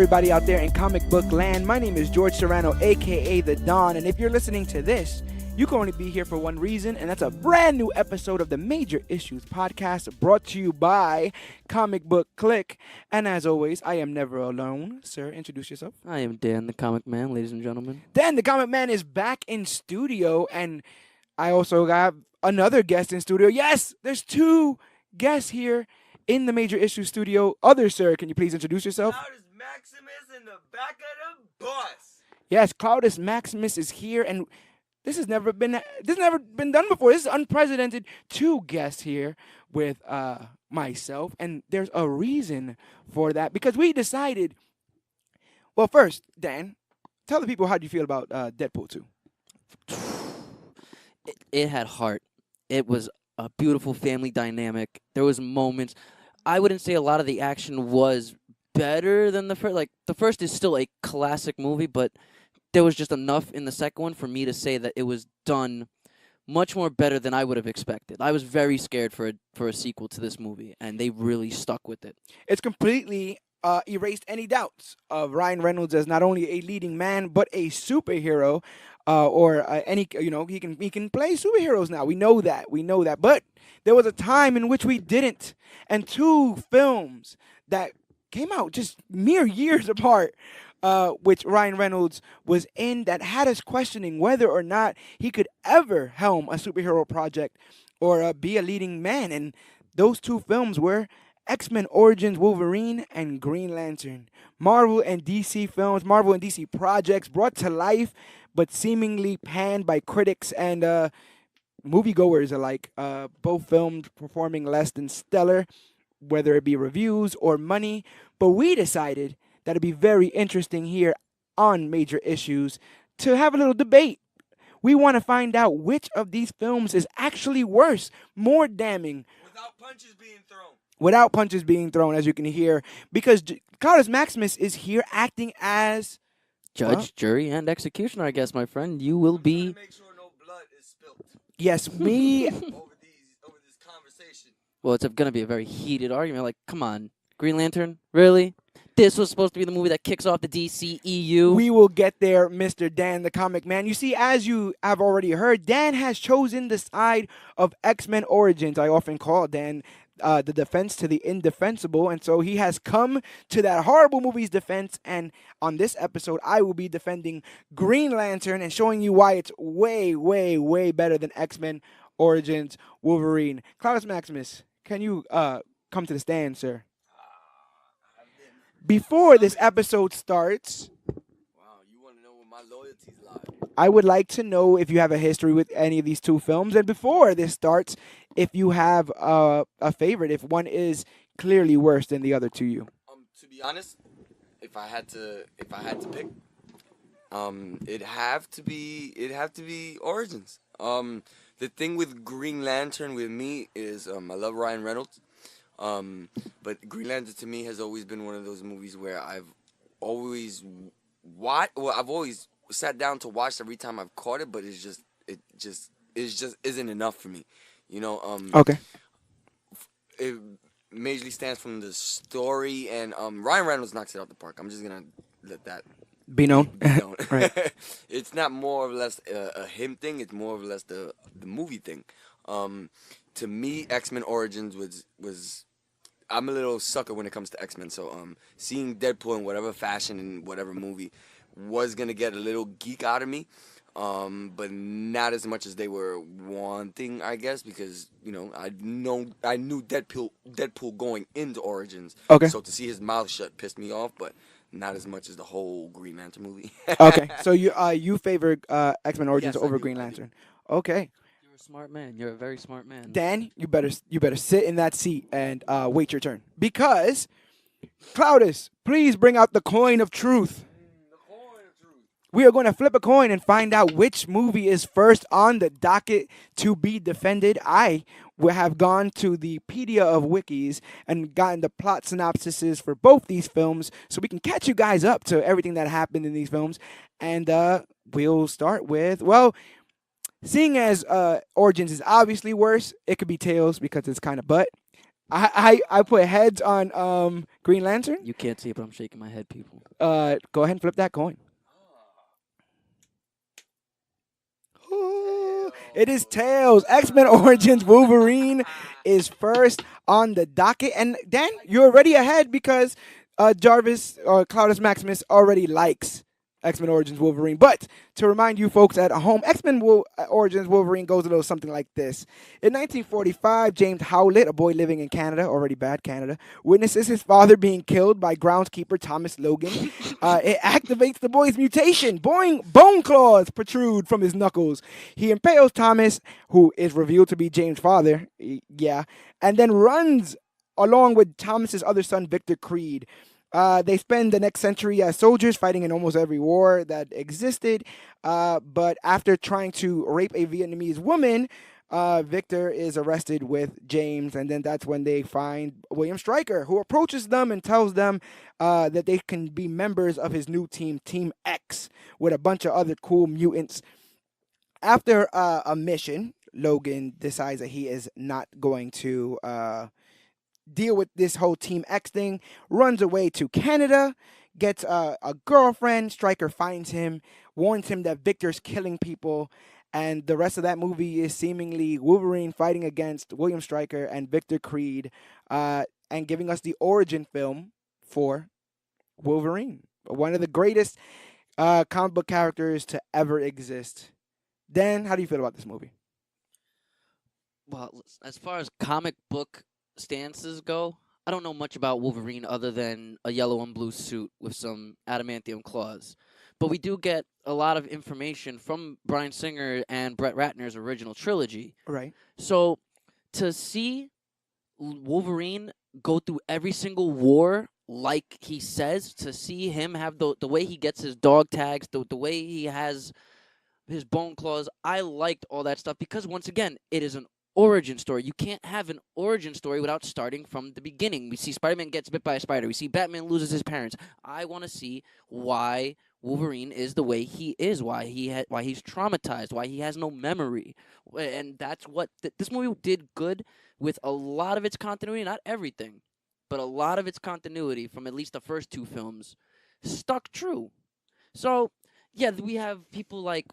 everybody out there in comic book land. My name is George Serrano, aka The Don, and if you're listening to this, you can only be here for one reason, and that's a brand new episode of the Major Issues Podcast brought to you by ComicBook Clique. And as always, I am never alone. Sir, introduce yourself. I am Dan, the Comic Man, ladies and gentlemen. Dan, the Comic Man, is back in studio, and I also got another guest in studio. Yes, there's two guests here in the Major Issues studio. Other sir, can you please introduce yourself? Cloudus Maximus in the back of the bus. Yes, Cloudus Maximus is here, and this has never been done before. This is unprecedented. Two guests here with myself, and there's a reason for that because we decided. Well, first, Dan, tell the people how do you feel about Deadpool 2. It had heart. It was a beautiful family dynamic. There was moments. I wouldn't say a lot of the action was better than the first. Like, the first is still a classic movie, but there was just enough in the second one for me to say that it was done much more better than I would have expected. I was very scared for a sequel to this movie, and they really stuck with it. It's completely erased any doubts of Ryan Reynolds as not only a leading man but a superhero, he can play superheroes now. We know that. But there was a time in which we didn't, and two films that came out just mere years apart, which Ryan Reynolds was in, that had us questioning whether or not he could ever helm a superhero project or be a leading man. And those two films were X-Men Origins Wolverine and Green Lantern. Marvel and DC films, Marvel and DC projects brought to life, but seemingly panned by critics and moviegoers alike. Both films performing less than stellar, whether it be reviews or money. But we decided that it'd be very interesting here on Major Issues to have a little debate. We want to find out which of these films is actually worse, more damning. Without punches being thrown, as you can hear, because Cloudus Maximus is here acting as Judge, jury, and executioner, I guess, my friend. You will be. Make sure no blood is spilled. Yes, me. over this conversation. Well, it's going to be a very heated argument. Like, come on, Green Lantern, really? This was supposed to be the movie that kicks off the DCEU. We will get there, Mr. Dan, the Comic Man. You see, as you have already heard, Dan has chosen the side of X-Men Origins. I often call Dan the defense to the indefensible, and so he has come to that horrible movie's defense, and on this episode, I will be defending Green Lantern and showing you why it's way, way, way better than X-Men Origins Wolverine. Cloudus Maximus, can you come to the stand, sir? Before this episode starts, You want to know where my loyalties lie? I would like to know if you have a history with any of these two films, and before this starts, if you have a favorite, if one is clearly worse than the other to you. To be honest, if I had to pick, it'd have to be Origins. The thing with Green Lantern with me is I love Ryan Reynolds. But Green Lantern to me has always been one of those movies where I've always sat down to watch every time I've caught it, but it just isn't enough for me. Okay. It majorly stands from the story, and Ryan Reynolds knocks it out the park. I'm just gonna let that Be known. Right. It's not more or less a him thing. It's more or less the movie thing. To me, X-Men Origins was I'm a little sucker when it comes to X-Men. So seeing Deadpool in whatever fashion in whatever movie was gonna get a little geek out of me. But not as much as they were wanting, I guess, because I knew Deadpool going into Origins. Okay. So to see his mouth shut pissed me off, but not as much as the whole Green Lantern movie. Okay, so you favor X-Men Origins Yes, I over do, Green I do. Lantern. Okay, You're a smart man. You're a very smart man. Dan, you better sit in that seat and wait your turn, because Cloudus, please bring out the coin of truth. We are going to flip a coin and find out which movie is first on the docket to be defended. I will have gone to the Pedia of Wikis and gotten the plot synopsises for both these films so we can catch you guys up to everything that happened in these films. And we'll start with, seeing as Origins is obviously worse, it could be Tails because it's kind of butt. I put heads on Green Lantern. You can't see it, but I'm shaking my head, people. Go ahead and flip that coin. It is tails. X-Men Origins Wolverine is first on the docket. And Dan, you're already ahead because Jarvis or Cloudus Maximus already likes X-Men Origins Wolverine. But to remind you folks at home, Origins Wolverine goes a little something like this. In 1945, James Howlett, a boy living in Canada, already bad Canada, witnesses his father being killed by groundskeeper Thomas Logan. It activates the boy's mutation. Bone claws protrude from his knuckles. He impales Thomas, who is revealed to be James' father, yeah, and then runs along with Thomas's other son, Victor Creed. They spend the next century as soldiers fighting in almost every war that existed. But after trying to rape a Vietnamese woman, Victor is arrested with James. And then that's when they find William Stryker, who approaches them and tells them that they can be members of his new team, Team X, with a bunch of other cool mutants. After a mission, Logan decides that he is not going to deal with this whole Team X thing, runs away to Canada, gets a girlfriend. Stryker finds him, warns him that Victor's killing people, and the rest of that movie is seemingly Wolverine fighting against William Stryker and Victor Creed, and giving us the origin film for Wolverine, one of the greatest comic book characters to ever exist. Dan, how do you feel about this movie? Well, as far as comic book stances go, I don't know much about Wolverine other than a yellow and blue suit with some adamantium claws. But we do get a lot of information from Bryan Singer and Brett Ratner's original trilogy. Right. So to see Wolverine go through every single war like he says, to see him have the way he gets his dog tags, the way he has his bone claws, I liked all that stuff because, once again, it is an origin story. You can't have an origin story without starting from the beginning. We see Spider-Man gets bit by a spider. We see Batman loses his parents. I want to see why Wolverine is the way he is, why he's traumatized, why he has no memory. And that's what this movie did good with. A lot of its continuity, not everything, but a lot of its continuity from at least the first two films stuck true. So, yeah, we have people like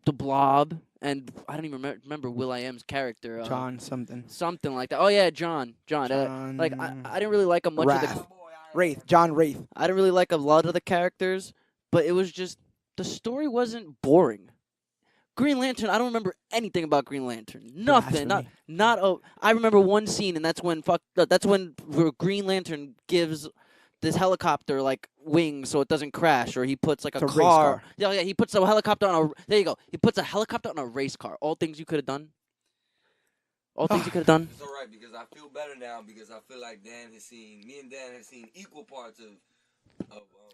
the Blob, and I don't even remember Will.i.am's character. John something. Something like that. Oh, yeah, John. I didn't really like much of the... Wraith. John Wraith. I didn't really like a lot of the characters, but it was just... The story wasn't boring. Green Lantern, I don't remember anything about Green Lantern. Nothing. I remember one scene, and that's when Green Lantern gives this helicopter like wings so it doesn't crash, or he puts like a race car. car. Yeah, he puts a helicopter on a. There you go. He puts a helicopter on a race car. All things you could have done. All things you could have done. It's all right because I feel better now because I feel like me and Dan have seen equal parts of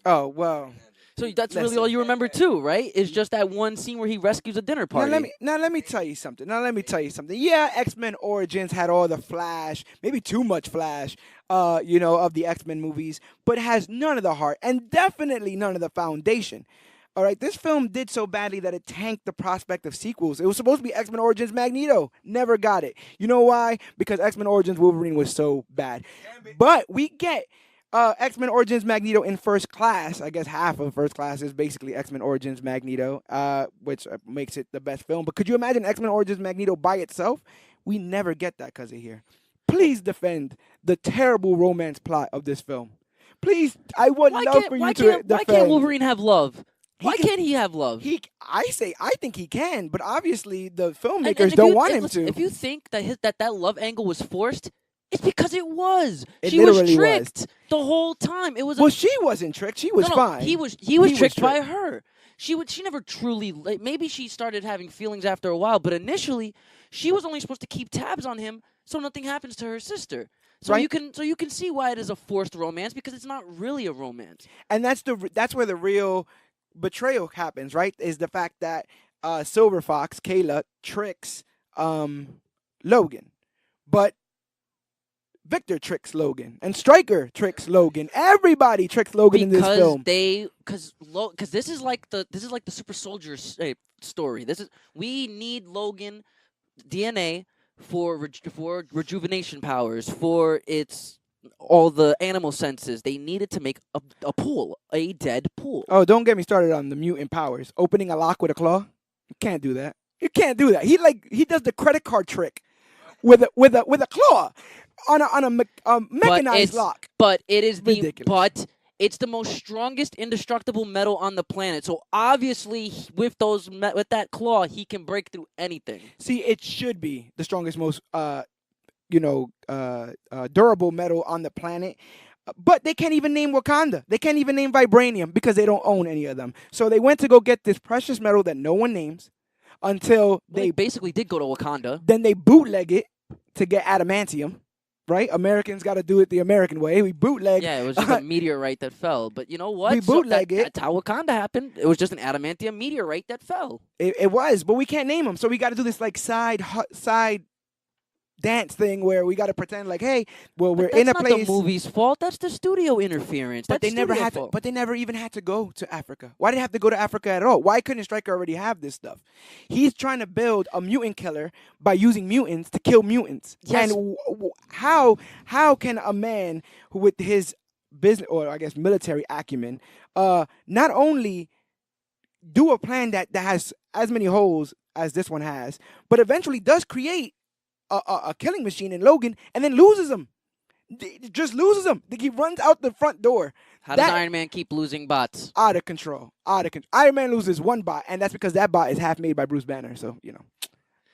Oh well. So that's really all you remember too, right? It's just that one scene where he rescues a dinner party. Now let me tell you something. Yeah, X-Men Origins had all the flash, maybe too much flash, of the X-Men movies, but has none of the heart and definitely none of the foundation. All right, this film did so badly that it tanked the prospect of sequels. It was supposed to be X-Men Origins Magneto. Never got it. You know why? Because X-Men Origins Wolverine was so bad. But we get X-Men Origins Magneto in First Class. I guess half of First Class is basically X-Men Origins Magneto, which makes it the best film. But could you imagine X-Men Origins Magneto by itself? We never get that because of here. Please defend the terrible romance plot of this film. Please, I would love for you to defend. Why can't Wolverine have love? Why can't he have love? I think he can, but obviously the filmmakers don't want him to. If you think that love angle was forced, it's because it was. She was tricked the whole time. It was. Well, she wasn't tricked. She was fine. He was tricked by her. She never truly. Maybe she started having feelings after a while, but initially, she was only supposed to keep tabs on him so nothing happens to her sister. So right. you can see why it is a forced romance because it's not really a romance. And that's where the real betrayal happens, right? Is the fact that Silver Fox, Kayla, tricks Logan. But Victor tricks Logan, and Stryker tricks Logan. Everybody tricks Logan in this film. Because this is like the super soldier story. We need Logan DNA for rejuvenation powers, for its all the animal senses. They needed to make a pool, a dead pool. Oh, don't get me started on the mutant powers. Opening a lock with a claw. You can't do that. You can't do that. He does the credit card trick with a claw on a mechanized lock. But it is Ridiculous. it's the most strongest indestructible metal on the planet. So obviously, with that claw, he can break through anything. See, it should be the strongest, most durable metal on the planet. But they can't even name Wakanda. They can't even name vibranium because they don't own any of them. So they went to go get this precious metal that no one names until They basically did go to Wakanda. then they bootleg it to get adamantium. Right? Americans got to do it the American way. We bootleg. Yeah, it was just a meteorite that fell. But you know what? We bootleg it. That's how Wakanda happened. It was just an adamantium meteorite that fell. It was, but we can't name them. So we got to do this like side dance thing where we got to pretend like, hey, well, we're in a That's not place. the movie's fault. That's the studio interference. But That's they never studio had to. fault. But they never even had to go to Africa. Why did they have to go to Africa at all? Why couldn't Stryker already have this stuff? He's trying to build a mutant killer by using mutants to kill mutants. Yes. And how can a man who with his business or I guess military acumen not only do a plan that has as many holes as this one has, but eventually does create a killing machine in Logan and then loses him. Just loses him. He runs out the front door. How does Iron Man keep losing bots? Out of control. Iron Man loses one bot, and that's because that bot is half made by Bruce Banner. So,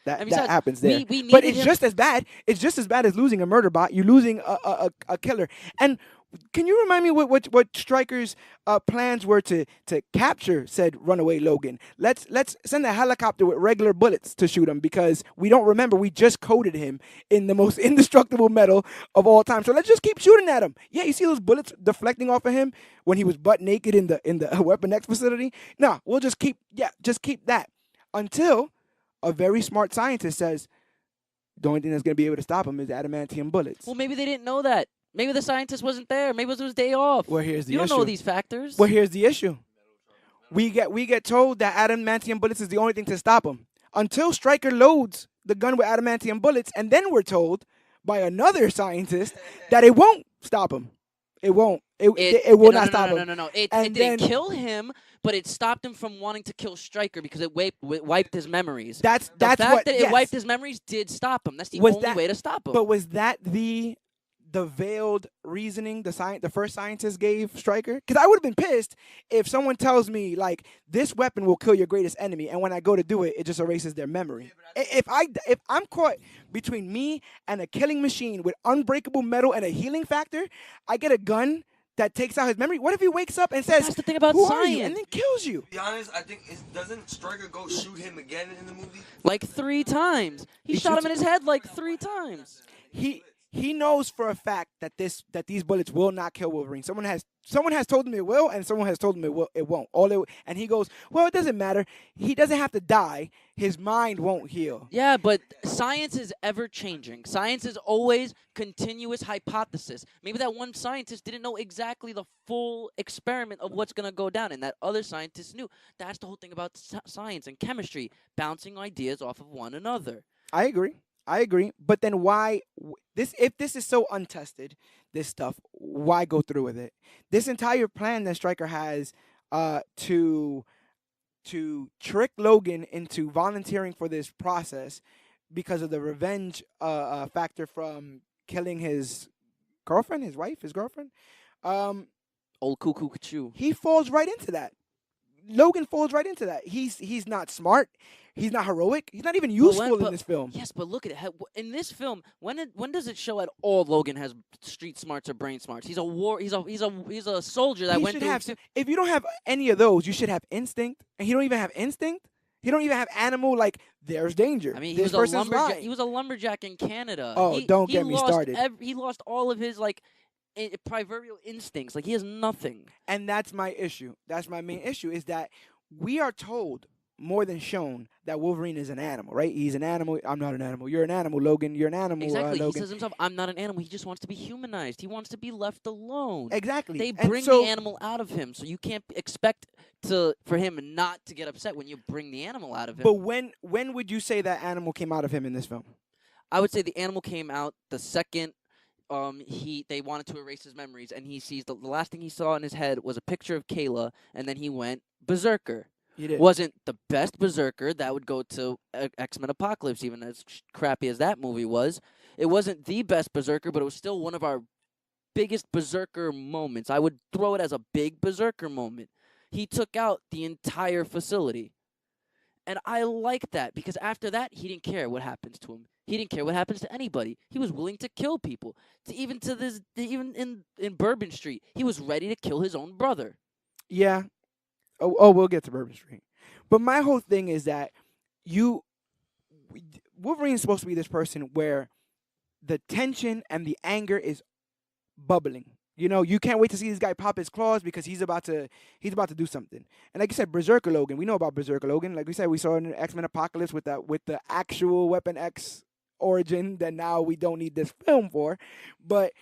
that happens there. But it's just as bad. It's just as bad as losing a murder bot. You're losing a killer. And can you remind me what Stryker's plans were to capture said runaway Logan? Let's send a helicopter with regular bullets to shoot him because we don't remember we just coated him in the most indestructible metal of all time. So let's just keep shooting at him. Yeah, you see those bullets deflecting off of him when he was butt naked in the Weapon X facility? No, we'll just keep that until a very smart scientist says the only thing that's going to be able to stop him is adamantium bullets. Well, maybe they didn't know that. Maybe the scientist wasn't there. Maybe it was his day off. Well, here's the You don't issue. know these factors. Well, here's the issue. We get told that adamantium bullets is the only thing to stop him until Stryker loads the gun with adamantium bullets, and then we're told by another scientist that it won't stop him. It won't. It will not stop him. No. It didn't kill him, but it stopped him from wanting to kill Stryker because it wiped his memories. That's the fact what that it wiped his memories did stop him. That's the only way to stop him. But was that the veiled reasoning the first scientist gave Stryker? Because I would have been pissed if someone tells me like this weapon will kill your greatest enemy, and when I go to do it, it just erases their memory. If I'm caught between me and a killing machine with unbreakable metal and a healing factor, I get a gun that takes out his memory. What if he wakes up and says, That's the thing about "Who science," are you?" and then kills you? To be honest, I think doesn't Stryker go shoot him again in the movie? Like 3 times. He shot him in his head like 3 times. He knows for a fact that these bullets will not kill Wolverine. Someone has told him it will, and someone has told him it won't. And he goes, well, it doesn't matter. He doesn't have to die. His mind won't heal. Yeah, but science is ever changing. Science is always continuous hypothesis. Maybe that one scientist didn't know exactly the full experiment of what's going to go down, and that other scientist knew. That's the whole thing about science and chemistry, bouncing ideas off of one another. I agree. But then why if this is so untested, this stuff, why go through with it? This entire plan that Stryker has to trick Logan into volunteering for this process because of the revenge factor from killing his girlfriend, his girlfriend. Old cuckoo Kachu. He falls right into that. Logan falls right into that. He's not smart. He's not heroic. He's not even useful in this film. Yes, but look at it. In this film, when does it show at all Logan has street smarts or brain smarts? He's a soldier that went through. If you don't have any of those, you should have instinct. And he don't even have instinct. He don't even have animal. Like there's danger. I mean, he was a lumberjack in Canada. Oh, don't get me started. He lost all of his primordial instincts. Like he has nothing. And that's my issue. That's my main issue is that we are told more than shown that Wolverine is an animal, right? He's an animal. I'm not an animal. You're an animal, Logan. You're an animal, Exactly. Logan. He says himself, I'm not an animal. He just wants to be humanized. He wants to be left alone. Exactly. They bring the animal out of him, so you can't expect for him not to get upset when you bring the animal out of him. But when would you say that animal came out of him in this film? I would say the animal came out the second they wanted to erase his memories, and he sees the last thing he saw in his head was a picture of Kayla, and then he went berserker. He did. Wasn't the best berserker. That would go to X-Men Apocalypse, even as crappy as that movie was. It wasn't the best berserker, but it was still one of our biggest berserker moments. I would throw it as a big berserker moment. He took out the entire facility. And I like that because after that, he didn't care what happens to him. He didn't care what happens to anybody. He was willing to kill people. Even in Bourbon Street, he was ready to kill his own brother. Yeah. Oh, we'll get to Bourbon Street. But my whole thing is that Wolverine's supposed to be this person where the tension and the anger is bubbling. You know, you can't wait to see this guy pop his claws because he's about to do something. And like you said, Berserker Logan, we know about Berserker Logan. Like we said, we saw in X-Men Apocalypse with the actual Weapon X origin that now we don't need this film for. But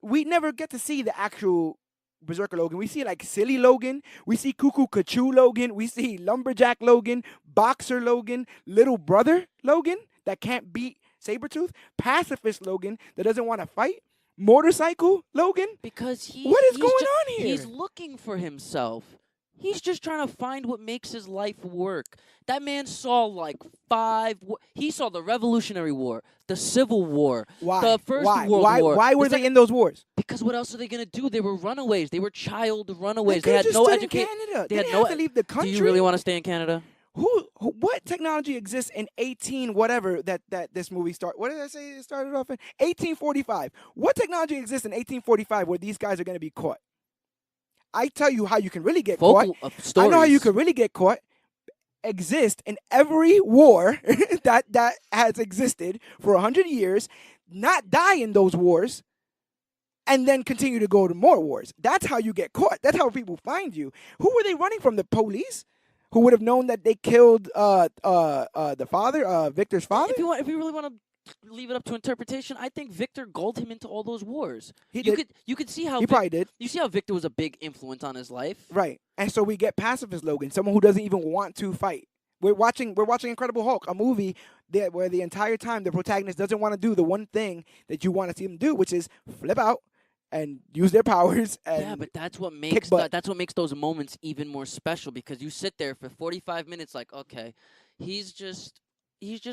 we never get to see the actual Berserker Logan. We see like Silly Logan, we see Cuckoo Cachoo Logan, we see Lumberjack Logan, Boxer Logan, Little Brother Logan that can't beat Sabretooth, Pacifist Logan that doesn't want to fight, Motorcycle Logan? Because what is going on here? He's looking for himself. He's just trying to find what makes his life work. That man saw like he saw the Revolutionary War, the Civil War, Why? the First Why? World War. Why were they in those wars? Because what else are they going to do? They were runaways. They were child runaways. They had just no stood in education. Canada. They They had didn't no. have to leave the country. Do you really want to stay in Canada? What technology exists in 18 whatever that this movie started? What did I say it started off in? 1845. What technology exists in 1845 where these guys are going to be caught? I tell you how you can really get caught. I know how you can really get caught. Exist in every war that has existed for 100 years, not die in those wars, and then continue to go to more wars. That's how you get caught. That's how people find you. Who were they running from? The police? Who would have known that they killed the father, Victor's father? If you really want to leave it up to interpretation, I think Victor gulled him into all those wars. You could see how he probably did. You see how Victor was a big influence on his life, Right? And so we get pacifist Logan, someone who doesn't even want to fight. We're watching Incredible Hulk, a movie where the entire time the protagonist doesn't want to do the one thing that you want to see them do, which is flip out and use their powers. And yeah, but that's what makes those moments even more special because you sit there for 45 minutes like, okay, he's just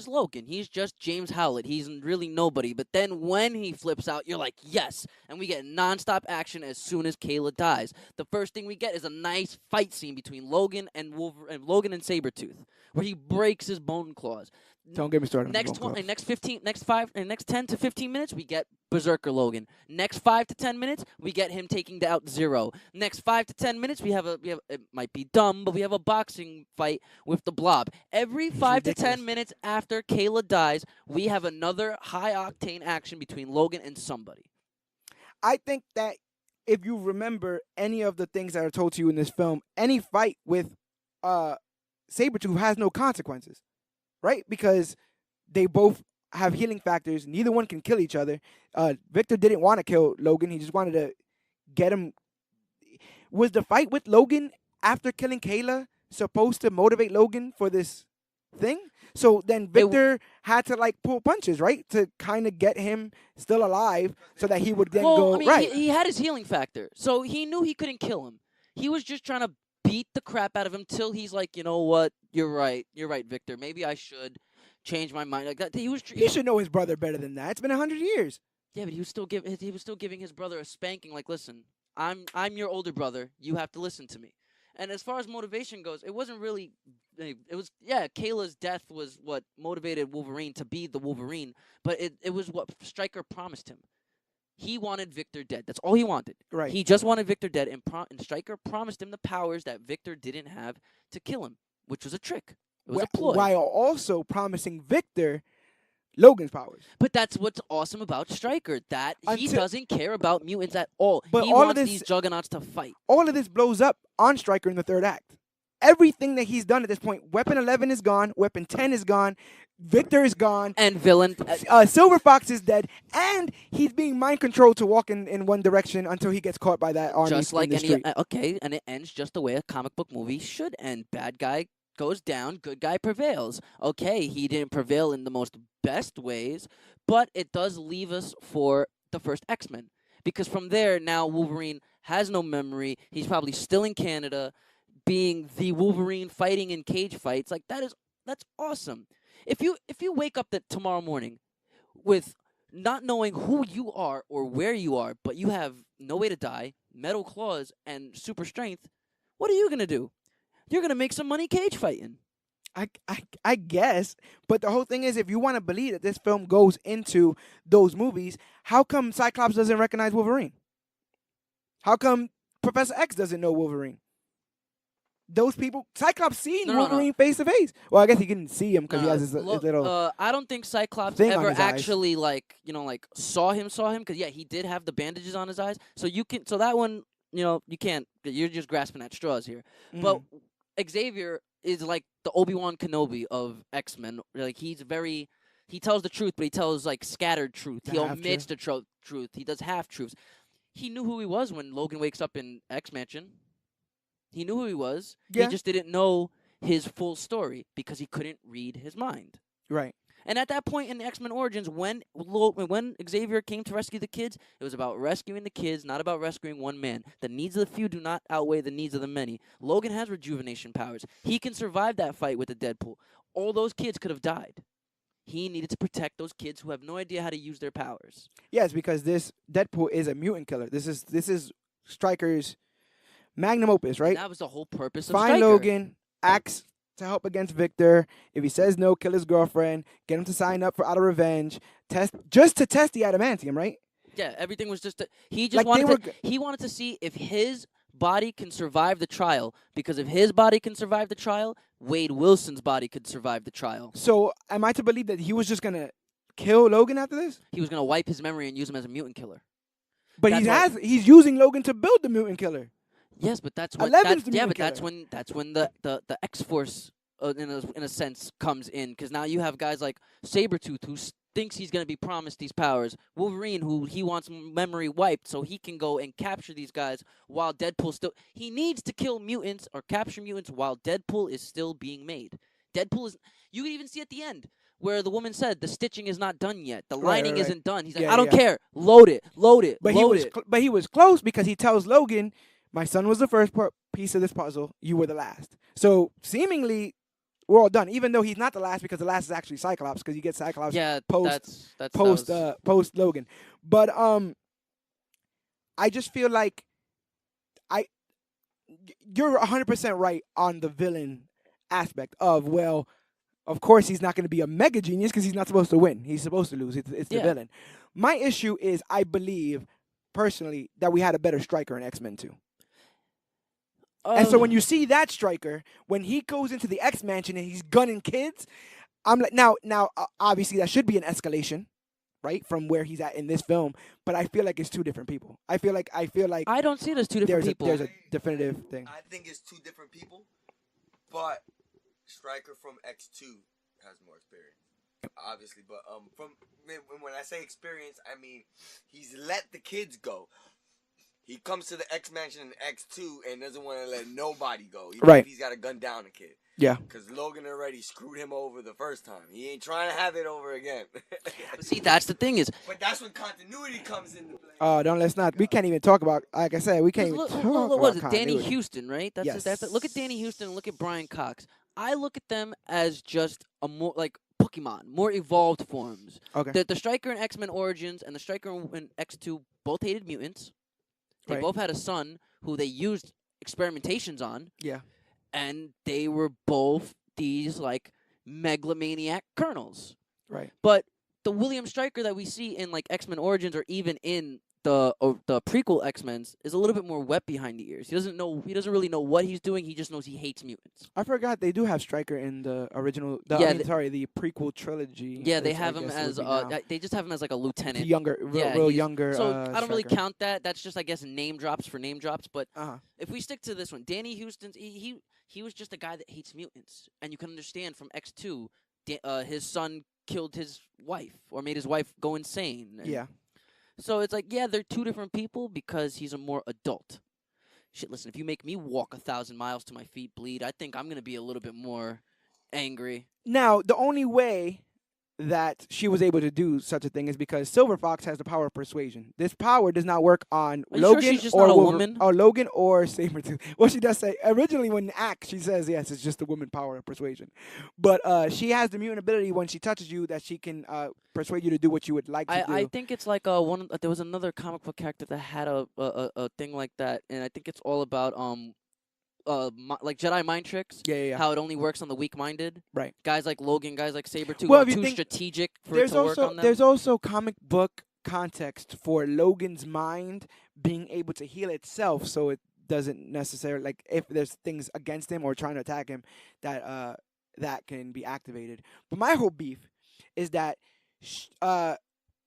Logan. He's just James Howlett. He's really nobody. But then when he flips out, you're like, yes. And we get nonstop action as soon as Kayla dies. The first thing we get is a nice fight scene between Logan and Logan and Sabretooth, where he breaks his bone claws. Don't get me started. Next 10 to 15 minutes, we get Berserker Logan. Next 5 to 10 minutes, we get him taking out Zero. Next 5 to 10 minutes, we have it might be dumb, but we have a boxing fight with the Blob. Every 5 to 10 minutes after Kayla dies, we have another high octane action between Logan and somebody. I think that if you remember any of the things that are told to you in this film, any fight with Sabretooth has no consequences. Right? Because they both have healing factors. Neither one can kill each other. Victor didn't want to kill Logan. He just wanted to get him. Was the fight with Logan after killing Kayla supposed to motivate Logan for this thing? So then Victor had to like pull punches, right? To kind of get him still alive so that he would then go, I mean, right. He had his healing factor. So he knew he couldn't kill him. He was just trying to beat the crap out of him till he's like, you know what? You're right, Victor. Maybe I should change my mind. Like that. He should know his brother better than that. It's been 100 years. Yeah, but he was still giving his brother a spanking. Like, listen, I'm your older brother. You have to listen to me. And as far as motivation goes, it wasn't really. It was Kayla's death was what motivated Wolverine to be the Wolverine, but it was what Stryker promised him. He wanted Victor dead. That's all he wanted. Right. He just wanted Victor dead, and Stryker promised him the powers that Victor didn't have to kill him, which was a trick. It was a ploy. While also promising Victor Logan's powers. But that's what's awesome about Stryker, that he doesn't care about mutants at all. But he all wants of this, these juggernauts to fight. All of this blows up on Stryker in the third act. Everything that he's done at this point, Weapon 11 is gone, Weapon 10 is gone, Victor is gone, and Villain. Silver Fox is dead, and he's being mind controlled to walk in one direction until he gets caught by that army. Just like in the street. Okay, and it ends just the way a comic book movie should end. Bad guy goes down, good guy prevails. Okay, he didn't prevail in the most best ways, but it does leave us for the first X-Men. Because from there, now Wolverine has no memory. He's probably still in Canada, being the Wolverine fighting in cage fights. Like that's awesome. If you wake up tomorrow morning with not knowing who you are or where you are, but you have no way to die, metal claws, and super strength, what are you gonna do? You're gonna make some money cage fighting. I guess, but the whole thing is, if you want to believe that this film goes into those movies, how come Cyclops doesn't recognize Wolverine? How come Professor X doesn't know Wolverine? Those people, Cyclops seen No. Wolverine face to face. Well, I guess he couldn't see him because he has his little. I don't think Cyclops thing on ever his eyes. actually saw him because he did have the bandages on his eyes. So that one you can't. You're just grasping at straws here. But Xavier is like the Obi-Wan Kenobi of X-Men. Like he tells the truth, but he tells like scattered truth. He omits the truth. He does half truths. He knew who he was when Logan wakes up in X Mansion. He knew who he was. Yeah. He just didn't know his full story because he couldn't read his mind. Right. And at that point in the X-Men Origins, when Xavier came to rescue the kids, it was about rescuing the kids, not about rescuing one man. The needs of the few do not outweigh the needs of the many. Logan has rejuvenation powers. He can survive that fight with the Deadpool. All those kids could have died. He needed to protect those kids who have no idea how to use their powers. Yes, because this Deadpool is a mutant killer. This is Stryker's magnum opus, right? And that was the whole purpose of Find Stryker. Logan, axe to help against Victor. If he says no, kill his girlfriend. Get him to sign up for out of revenge. Just to test the adamantium, right? Yeah, everything was just he just Like he wanted to see if his body can survive the trial, because if his body can survive the trial, Wade Wilson's body could survive the trial. So am I to believe that he was just gonna kill Logan after this? He was going to wipe his memory and use him as a mutant killer. But That's he's using Logan to build the mutant killer. Yes, but that's when Eleven's the that's mutant that's when the X-Force in a sense comes in, because now you have guys like Sabretooth who thinks he's going to be promised these powers, Wolverine who he wants memory wiped so he can go and capture these guys, while Deadpool he needs to kill mutants or capture mutants while Deadpool is still being made. You can even see at the end where the woman said the stitching is not done yet. The lining isn't done. He's like, I don't care. Load it. But he was close, because he tells Logan, my son was the first piece of this puzzle. You were the last. So seemingly, we're all done. Even though he's not the last, because the last is actually Cyclops, because you get Cyclops post Logan. But I just feel like you're 100% right on the villain aspect of, well, of course he's not going to be a mega genius because he's not supposed to win. He's supposed to lose. It's the villain. My issue is, I believe personally that we had a better Stryker in X-Men 2. And so when you see that Stryker, when he goes into the X Mansion and he's gunning kids, I'm like, now, obviously that should be an escalation, right, from where he's at in this film. But I feel like it's two different people. I feel like I don't see it as two different people. There's a definitive thing. I think it's two different people, but Stryker from X2 has more experience, obviously. But when I say experience, I mean he's let the kids go. He comes to the X Mansion in X2 and doesn't want to let nobody go. Even if he's got to gun down a kid. Yeah. Because Logan already screwed him over the first time. He ain't trying to have it over again. But see, that's the thing is. But that's when continuity comes into play. Oh, let's not. We can't even talk about. Like I said, we can't even talk about what is it? continuity. Danny Houston, right? Look at Danny Houston and look at Brian Cox. I look at them as just a more like Pokemon, more evolved forms. Okay. The Stryker in X-Men Origins and the Stryker in X2 both hated mutants. They both had a son who they used experimentations on. Yeah. And they were both these, like, megalomaniac colonels. Right. But the William Stryker that we see in, like, X-Men Origins or even in the prequel X-Men's is a little bit more wet behind the ears. He doesn't really know what he's doing. He just knows he hates mutants. I forgot they do have Stryker in the original. The prequel trilogy. Yeah, they have him as they just have him as like a lieutenant. Real younger. So I don't really Stryker. count that. That's just, I guess, name drops for name drops. But if we stick to this one, Danny Houston's he was just a guy that hates mutants, and you can understand from X2, his son killed his wife or made his wife go insane. Yeah. So it's like, yeah, they're two different people because he's a more adult. shit, listen, if you make me walk 1,000 miles till my feet bleed, I think I'm gonna be a little bit more angry. Now, the only way that she was able to do such a thing is because Silver Fox has the power of persuasion. This power does not work on Are you sure Logan she's just or not a woman? or Logan or Sabretooth. Well, she does say originally when act she says yes, it's just the woman power of persuasion. But she has the mutant ability when she touches you that she can persuade you to do what you would like to do. I think it's like there was another comic book character that had a thing like that, and I think it's all about like Jedi mind tricks. Yeah. How it only works on the weak-minded. Right. Guys like Logan, guys like Sabretooth Well, are if you too think- strategic for it There's to work also on them. there's also comic book context for Logan's mind being able to heal itself, so it doesn't necessarily like if there's things against him or trying to attack him that that can be activated. But my whole beef is that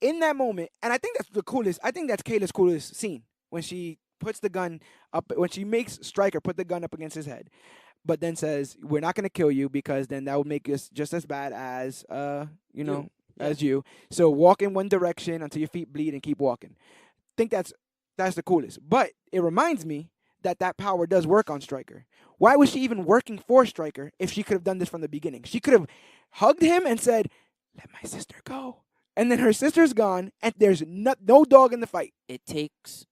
in that moment, and I think that's the coolest. I think that's Kayla's coolest scene when she puts the gun up, when she makes Stryker put the gun up against his head, but then says, "We're not gonna kill you because then that would make us just as bad as Yeah. as you. So walk in one direction until your feet bleed and keep walking." Think that's the coolest. But it reminds me that power does work on Stryker. Why was she even working for Stryker if she could have done this from the beginning? She could have hugged him and said, "Let my sister go." And then her sister's gone, and there's no dog in the fight. It takes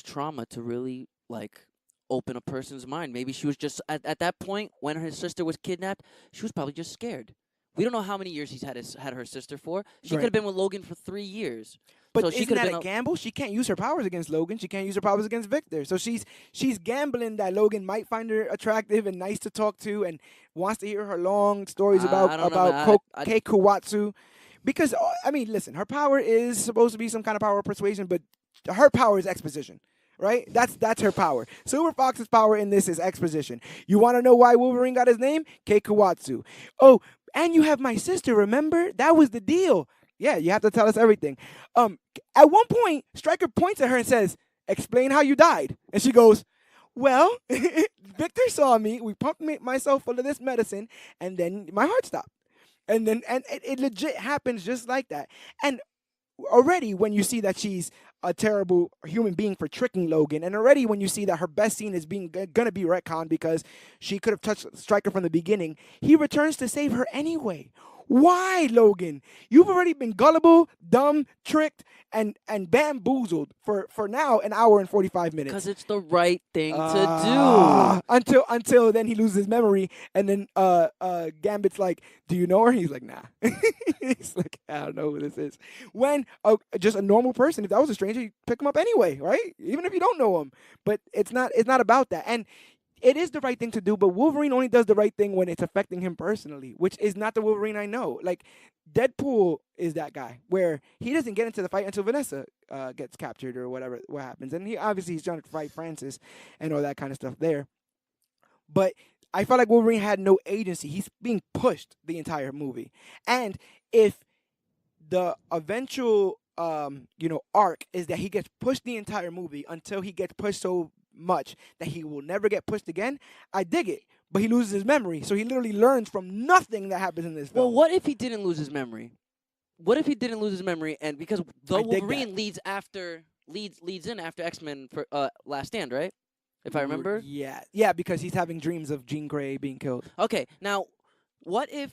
trauma to really like open a person's mind. Maybe she was just at that point when her sister was kidnapped, she was probably just scared. We don't know how many years he's had her sister for. She Right. could have been with Logan for 3 years. But so she isn't could have that been a gamble? She can't use her powers against Logan. She can't use her powers against Victor. So she's gambling that Logan might find her attractive and nice to talk to and wants to hear her long stories I don't know, about man. I- Keikuwatsu. Because, I mean, listen, her power is supposed to be some kind of power of persuasion, but her power is exposition. Right? That's her power. Silver Fox's power in this is exposition. You want to know why Wolverine got his name? Keikuwatsu. Oh, and you have my sister, remember? That was the deal. Yeah, you have to tell us everything. At one point, Stryker points at her and says, "Explain how you died." And she goes, "Well, Victor saw me. We pumped myself full of this medicine, and then my heart stopped." And it legit happens just like that. And already when you see that she's a terrible human being for tricking Logan, and already when you see that her best scene is gonna be retconned because she could have touched Stryker from the beginning, he returns to save her anyway. Why, Logan? You've already been gullible, dumb, tricked, and bamboozled for now an hour and 45 minutes. Because it's the right thing to Until then he loses his memory, and then Gambit's like, "Do you know her?" He's like, "Nah." He's like, "I don't know who this is." When just a normal person, if that was a stranger, you pick him up anyway, right? Even if you don't know him. But it's not about that. And it is the right thing to do, but Wolverine only does the right thing when it's affecting him personally, which is not the Wolverine I know. Like, Deadpool is that guy, where he doesn't get into the fight until Vanessa gets captured or what happens. And he's trying to fight Francis and all that kind of stuff there. But I felt like Wolverine had no agency. He's being pushed the entire movie. And if the eventual arc is that he gets pushed the entire movie until he gets pushed so much that he will never get pushed again, I dig it. But he loses his memory, so he literally learns from nothing that happens in this film. Well, what if he didn't lose his memory? What if he didn't lose his memory, and because the Wolverine leads in after X-Men for Last Stand, right? If I remember. Yeah, because he's having dreams of Jean Grey being killed. Okay, now what if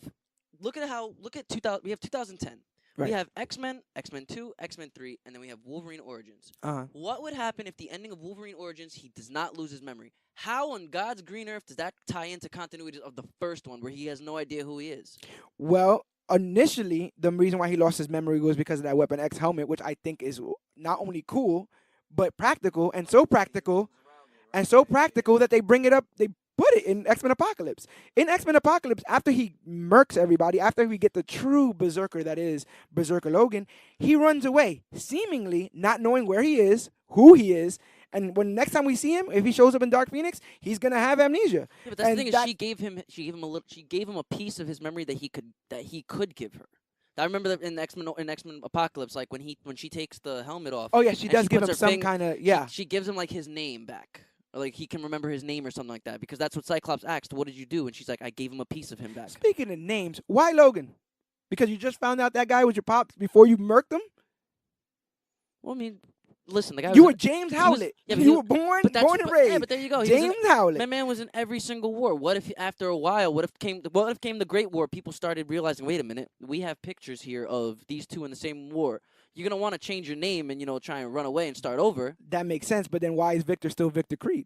look at 2000? We have 2010. Right. We have X-Men, X-Men 2, X-Men 3, and then we have Wolverine Origins. Uh-huh. What would happen if the ending of Wolverine Origins, he does not lose his memory? How on God's green earth does that tie into continuity of the first one where he has no idea who he is? Well, initially, the reason why he lost his memory was because of that Weapon X helmet, which I think is not only cool, but practical, and so practical that they bring it up, they put it in X-Men Apocalypse. In X-Men Apocalypse, after he murks everybody, after we get the true Berserker that is Berserker Logan, he runs away, seemingly not knowing where he is, who he is, and when next time we see him, if he shows up in Dark Phoenix, he's gonna have amnesia. Yeah, but that's the thing is she gave him a piece of his memory that he could give her. I remember that in X-Men Apocalypse, like when she takes the helmet off. Oh yeah, she does give puts him her some kind of She gives him like his name back. Or like he can remember his name or something like that, because that's what Cyclops asked. What did you do? And she's like, I gave him a piece of him back. Speaking of names, why Logan? Because you just found out that guy was your pops before you murked him? Well, I mean, listen, the guy You was were in, James he was- Howlett. yeah, but he You was- were born but that's- and but- raised. Yeah, but there you go. He was in- James Howlett. My man was in every single war. What if after a while, what if came the Great War? People started realizing, wait a minute, we have pictures here of these two in the same war. You're gonna want to change your name and try and run away and start over That makes sense, but then why is Victor still Victor Creed?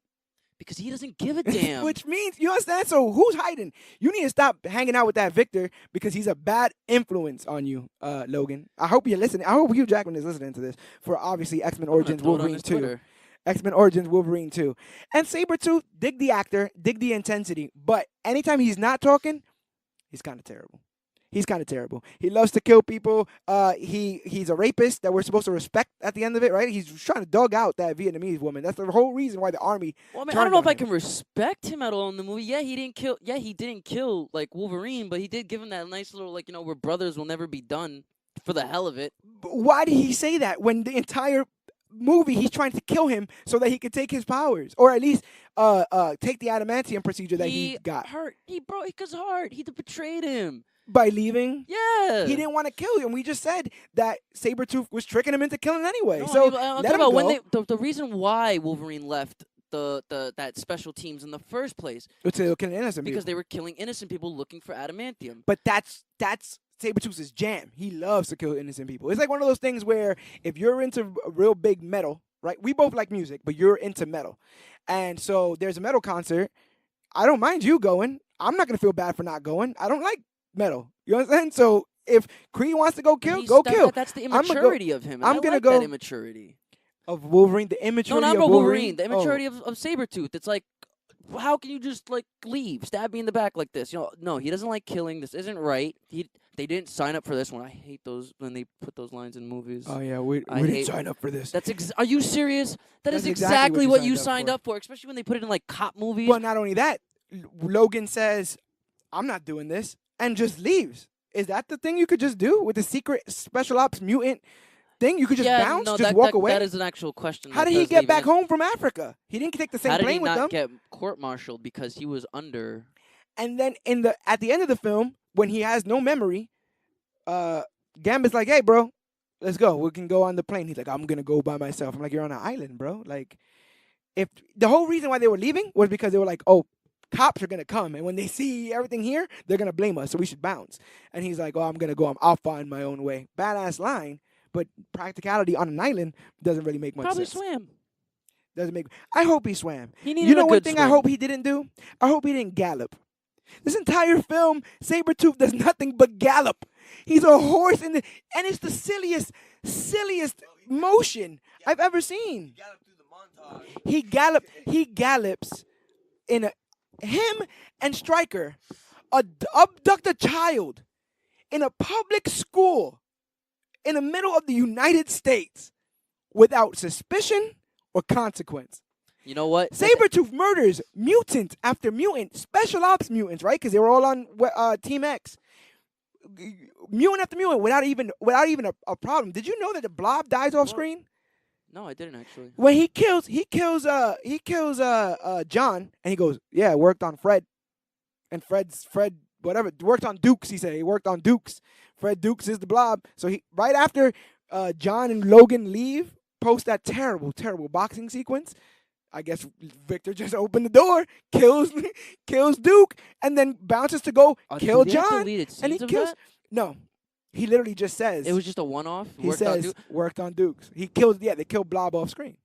because he doesn't give a damn. Which means, you understand? So who's hiding? You need to stop hanging out with that Victor because he's a bad influence on you, Logan. I hope you're listening. I hope Hugh Jackman is listening to this for obviously X-Men I'm gonna Origins throw it on Wolverine his 2. Twitter. X-Men Origins Wolverine 2. And Sabretooth, dig the actor, dig the intensity, but anytime he's not talking, he's kind of terrible. He's kind of terrible. He loves to kill people. He's a rapist that we're supposed to respect at the end of it, right? He's trying to dog out that Vietnamese woman. That's the whole reason why the army. Well, I mean, I turned don't know on if I him. can respect him at all in the movie. Yeah, he didn't kill. Yeah, he didn't kill like Wolverine, but he did give him that nice little we're brothers will never be done for the hell of it. But why did he say that when the entire movie he's trying to kill him so that he could take his powers, or at least take the adamantium procedure that he got He broke his heart. He betrayed him. by leaving? Yeah. He didn't want to kill him. We just said that Sabretooth was tricking him into killing anyway. No, So I'm let talking him about go. when the reason why Wolverine left that special teams in the first place To kill innocent because people. they were killing innocent people looking for adamantium. But that's Sabretooth's jam. He loves to kill innocent people. It's like one of those things where if you're into real big metal, right? We both like music, but you're into metal. And so there's a metal concert. I don't mind you going. I'm not going to feel bad for not going. I don't like metal. You understand? So if Creed wants to go kill, go kill. That's the I'ma go- immaturity of him. And I'm I gonna like go- that immaturity. Of Wolverine, the No, immaturity not of about Wolverine. Wolverine. The immaturity of Sabretooth. It's like, how can you just leave, stab me in the back like this? No, he doesn't like killing. This isn't right. They didn't sign up for this one. I hate those when they put those lines in movies. Oh yeah, we I didn't hate- sign up for this. Are you serious? That is That's exactly exactly what what you you signed signed up for, especially when they put it in like cop movies. Well, not only that, Logan says, "I'm not doing this," and just leaves. Is that the thing you could just do with the secret special ops mutant thing? You could just bounce, no, just walk away. That is an actual question. How that did he does get leave back an- home from Africa? He didn't take the same How did he plane with them. not get court-martialed because he was under? And then at the end of the film, when he has no memory, Gambit's like, "Hey, bro, let's go. We can go on the plane." He's like, "I'm gonna go by myself." I'm like, "You're on an island, bro." Like, if the whole reason why they were leaving was because they were like, "Oh, cops are gonna come, and when they see everything here, they're gonna blame us, so we should bounce." And he's like, "Oh, I'm gonna go. I'll find my own way." Badass line, but practicality on an island doesn't really make much Probably sense. swam. Doesn't make. I hope he swam. He needed You know a one good thing I swim. hope he didn't do? I hope he didn't gallop. This entire film, Sabretooth does nothing but gallop. He's a horse, and it's the silliest motion I've ever seen. He gallops in him and Stryker abduct a child in a public school in the middle of the United States without suspicion or consequence. You know what? Sabretooth murders mutant after mutant, special ops mutants, right? Because they were all on Team X. Mutant after mutant without even a problem. Did you know that the Blob dies off screen? No, I didn't actually. When he kills John, and he goes, "Yeah, it worked on Fred." And Fred whatever worked on Dukes. He said he worked on Dukes. Fred Dukes is the Blob. So he right after John and Logan leave, post that terrible boxing sequence. I guess Victor just opened the door, kills Duke, and then bounces to go kill did they have John, deleted and he scenes of kills. that? No, he literally just says It was just a one-off. he Worked on says worked on Dukes. He kills. Yeah, they kill Blob off screen,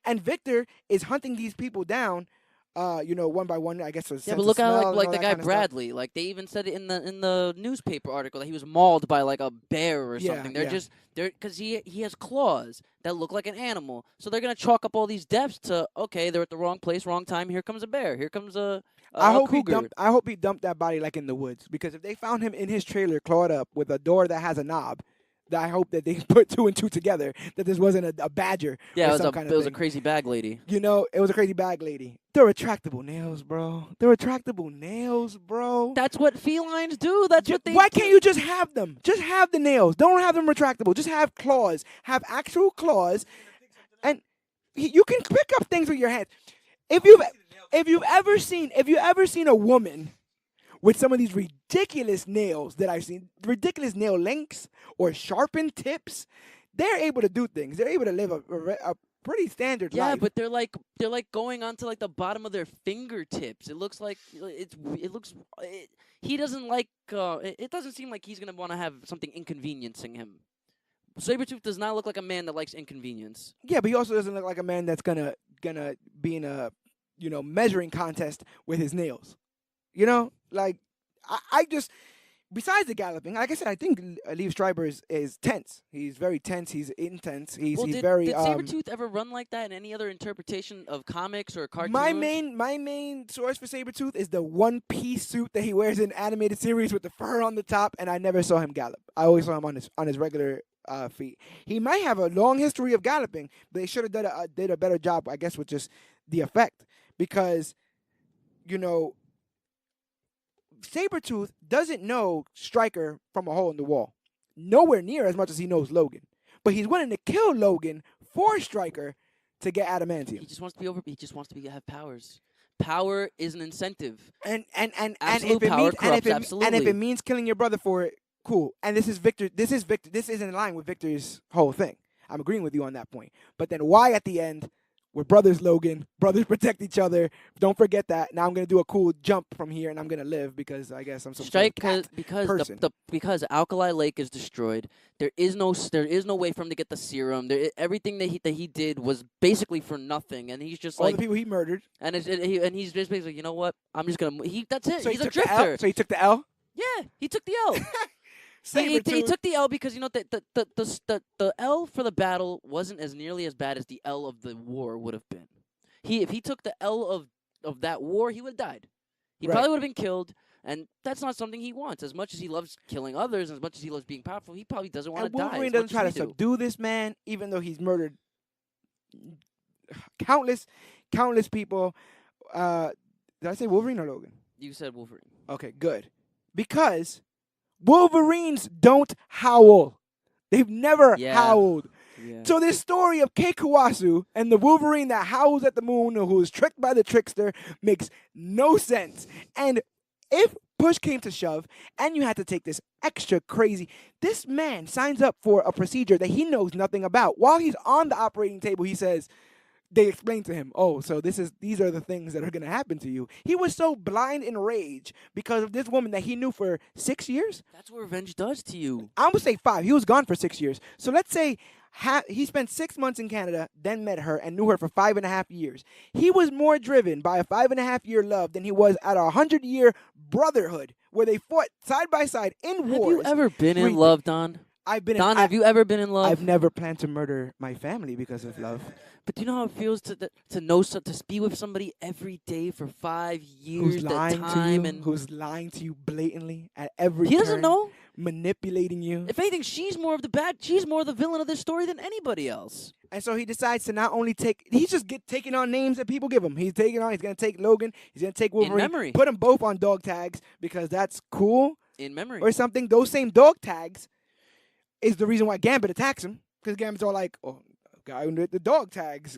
and Victor is hunting these people down. One by one. I guess. Yeah, but look how like the guy Bradley. Like they even said it in the newspaper article that he was mauled by like a bear or Yeah, something. yeah. They're because he has claws that look like an animal. So they're gonna chalk up all these deaths to they're at the wrong place, wrong time. Here comes a bear. Here comes a cougar. I hope he dumped that body like in the woods, because if they found him in his trailer clawed up with a door that has a knob, that I hope that they put two and two together, that this wasn't a badger. Yeah, or it was some a kind of it was a thing. crazy bag lady. It was a crazy bag lady. They're retractable nails, bro. They're retractable nails, bro. That's what felines do. That's what they. Why do. can't you just have them? Just have the nails. Don't have them retractable. Just have claws. Have actual claws, and you can pick up things with your hands. If you've ever seen a woman with some of these ridiculous nails that I've seen, ridiculous nail lengths or sharpened tips, they're able to do things. They're able to live a pretty standard Yeah, life. but they're like going onto like the bottom of their fingertips. It looks like he doesn't like. It doesn't seem like he's gonna want to have something inconveniencing him. Sabretooth does not look like a man that likes inconvenience. Yeah, but he also doesn't look like a man that's gonna be in a measuring contest with his nails. Like I just besides the galloping, like I said, I think Liev Schreiber is tense. He's very tense. He's intense. He's Well, did very. Sabretooth ever run like that in any other interpretation of comics or cartoons? My main source for Sabretooth is the one-piece suit that he wears in animated series with the fur on the top, and I never saw him gallop. I always saw him on his regular feet. He might have a long history of galloping, but they should have did a better job, I guess, with just the effect, because Sabretooth doesn't know Stryker from a hole in the wall. Nowhere near as much as he knows Logan. But he's willing to kill Logan for Stryker to get adamantium. He just wants to be He just wants to have powers. Power is an incentive. And Absolute if it power means corrupts, absolutely. and if it means killing your brother for it, cool. And this is Victor. This is in line with Victor's whole thing. I'm agreeing with you on that point. But then why at the end? We're brothers, Logan. Brothers protect each other. Don't forget that. Now I'm gonna do a cool jump from here, and I'm gonna live because I guess I'm some sort of cat person. Because Alkali Lake is destroyed. There is no way for him to get the serum. Everything that he did was basically for nothing, and he's just All like the people he murdered. and he's just basically, you know what? I'm just gonna that's it. So He's he a took the L? drifter. So he took the L. Yeah, he took the L. He took the L because the L for the battle wasn't as nearly as bad as the L of the war would have been. If he took the L of that war, he would have died. He probably would have been killed, and that's not something he wants. As much as he loves killing others, as much as he loves being powerful, he probably doesn't want to die. Wolverine doesn't try to subdue this man, even though he's murdered countless people. Did I say Wolverine or Logan? You said Wolverine. Okay, good. Because Wolverines don't howl. They've never howled. Yeah. So this story of Kei Kawasu and the Wolverine that howls at the moon or who is tricked by the trickster makes no sense. And if push came to shove and you had to take this extra crazy, this man signs up for a procedure that he knows nothing about. While he's on the operating table, he says, they explain to him, oh, so these are the things that are going to happen to you. He was so blind in rage because of this woman that he knew for 6 years. That's what revenge does to you. I'm going to say 5. He was gone for 6 years. So let's say he spent 6 months in Canada, then met her and knew her for 5.5 years. He was more driven by a 5.5-year love than he was at a 100-year brotherhood where they fought side by side in wars. Have you ever been in love, Don? Have you ever been in love? I've never planned to murder my family because of love. But do you know how it feels to be with somebody every day for 5 years? Who's lying to you? And Who's lying to you blatantly at every he turn? doesn't know. Manipulating you. If anything, she's more of the villain of this story than anybody else. And so he decides to not only he's just taking on names that people give him. He's going to take Logan. He's going to take Wolverine. In memory. Put them both on dog tags because that's cool. In memory. Or something. Those same dog tags is the reason why Gambit attacks him. Because Gambit's all like, oh, guy with the dog tags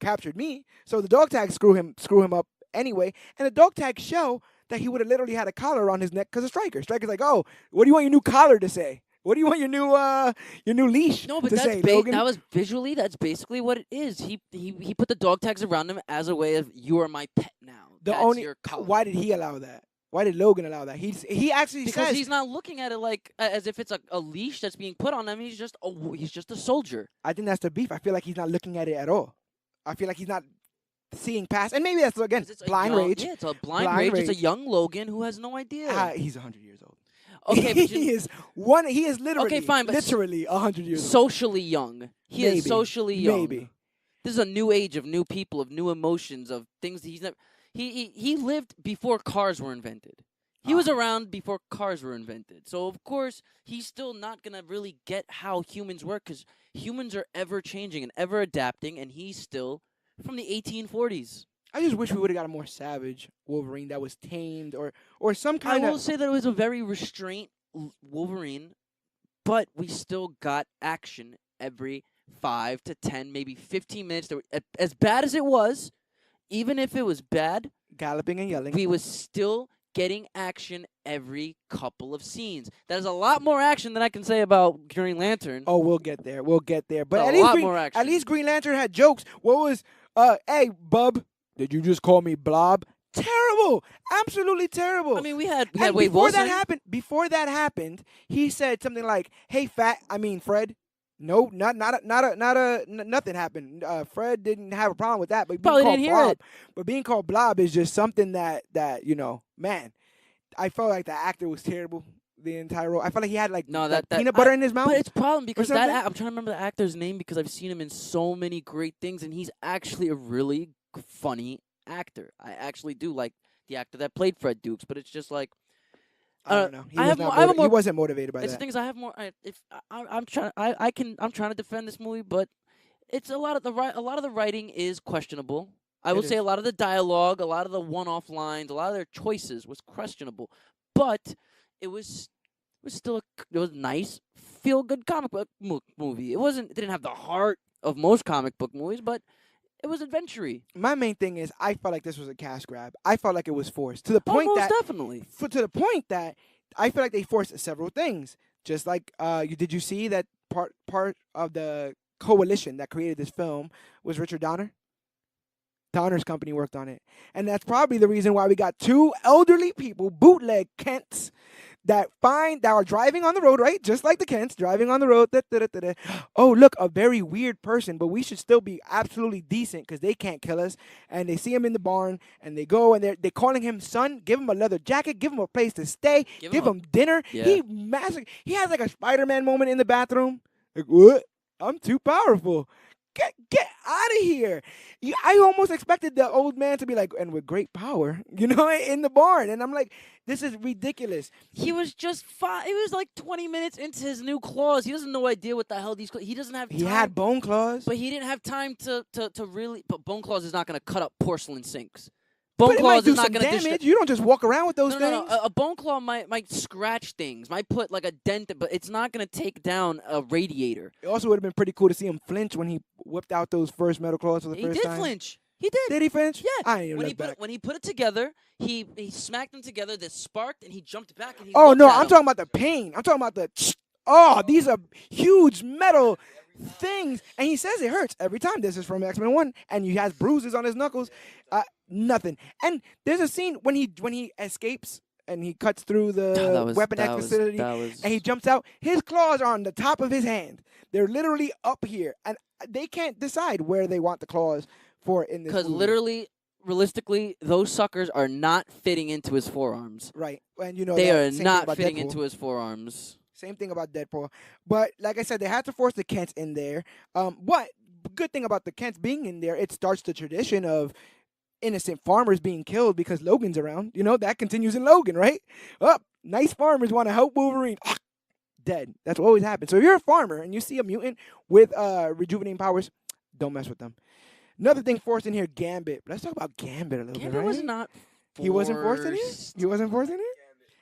captured me. So the dog tags screw him up anyway. And the dog tags show that he would have literally had a collar around his neck because of Stryker. Stryker's like, oh, what do you want your new collar to say? What do you want your new leash to say, Logan? That was visually, that's basically what it is. He put the dog tags around him as a way of, you are my pet now. Your collar. Why did he allow that? Why did Logan allow that? He actually because says, he's not looking at it like as if it's a leash that's being put on him. He's just a soldier. I think that's the beef. I feel like he's not looking at it at all. I feel like he's not seeing past, and maybe that's again blind rage. Yeah, it's a blind rage. It's a young Logan who has no idea. He's 100 years old. Okay, but he is literally okay, fine, but literally 100 years old. Socially young. He is socially young. Maybe. This is a new age of new people, of new emotions, of things that he's never. He lived before cars were invented. He was around before cars were invented. So, of course, he's still not going to really get how humans work because humans are ever changing and ever adapting, and he's still from the 1840s. I just wish we would have got a more savage Wolverine that was tamed or some kind of... I will say that it was a very restrained Wolverine, but we still got action every 5 to 10, maybe 15 minutes. As bad as it was, even if it was bad... Galloping and yelling. We was still getting action every couple of scenes. That is a lot more action than I can say about Green Lantern. Oh, we'll get there. We'll get there. But A lot more action. at least Green Lantern had jokes. What was hey, bub, did you just call me Blob? Terrible. Absolutely terrible. I mean, we had and Wade Wilson. before that happened, he said something like, "Hey, Fred." No, nothing happened. Fred didn't have a problem with that, but Probably being didn't called hear Blob, it. but being called Blob is just something that man, I felt like the actor was terrible the entire role. I felt like he had like peanut butter in his mouth. But it's a problem because something? I'm trying to remember the actor's name because I've seen him in so many great things, and he's actually a really funny actor. I actually do like the actor that played Fred Dukes, but it's just like I don't know. He wasn't motivated by it's that. things I have more. I'm trying to defend this movie, but it's a lot of the writing is questionable. I will say a lot of the dialogue, a lot of the one-off lines, a lot of their choices was questionable, but it was still it was nice, feel-good comic book movie. It didn't have the heart of most comic book movies, but it was adventure-y. My main thing is I felt like this was a cash grab. I felt like it was forced to the point most definitely. to the point that I feel like they forced several things. Just like did you see that part of the coalition that created this film was Richard Donner? Donner's company worked on it. And that's probably the reason why we got two elderly people, bootleg Kents, that are driving on the road, right? Just like the Kents, driving on the road. Oh, look, a very weird person, but we should still be absolutely decent because they can't kill us. And they see him in the barn, and they go, and they're calling him son, give him a leather jacket, give him a place to stay, give him dinner. Yeah. He has like a Spider-Man moment in the bathroom. Like, what? I'm too powerful. Get out of here. I almost expected the old man to be like, and with great power, in the barn. And I'm like, this is ridiculous. He was just He was like 20 minutes into his new claws. He doesn't know idea what the hell these claws. He doesn't have time. He had bone claws. But he didn't have time to really. But bone claws is not going to cut up porcelain sinks. But it might do some damage. You don't just walk around with those things. No. A bone claw might scratch things, might put like a dent, but it's not going to take down a radiator. It also would have been pretty cool to see him flinch when he whipped out those first metal claws for the first time. He did flinch. He did. Did he flinch? Yeah. I didn't even look back. When he put it together, he smacked them together. This sparked, and he jumped back. And he I'm talking talking about the pain. I'm talking about these are huge metal things, and he says it hurts every time. This is from X-Men 1, and he has bruises on his knuckles. Nothing. And there's a scene when he escapes and he cuts through the Weapon X facility and he jumps out. His claws are on the top of his hand. They're literally up here, and they can't decide where they want the claws for in this movie. Because literally, realistically, those suckers are not fitting into his forearms. Right. And they are not fitting into his forearms. Same thing about Deadpool. But like I said, they had to force the Kents in there. What good thing about the Kents being in there, it starts the tradition of innocent farmers being killed because Logan's around. That continues in Logan, right? Nice farmers want to help Wolverine. Dead. That's what always happens. So if you're a farmer and you see a mutant with rejuvenating powers, don't mess with them. Another thing forced in here, Gambit. Let's talk about Gambit a little bit, right? Gambit was not forced. He wasn't forced in it? He wasn't forced in it?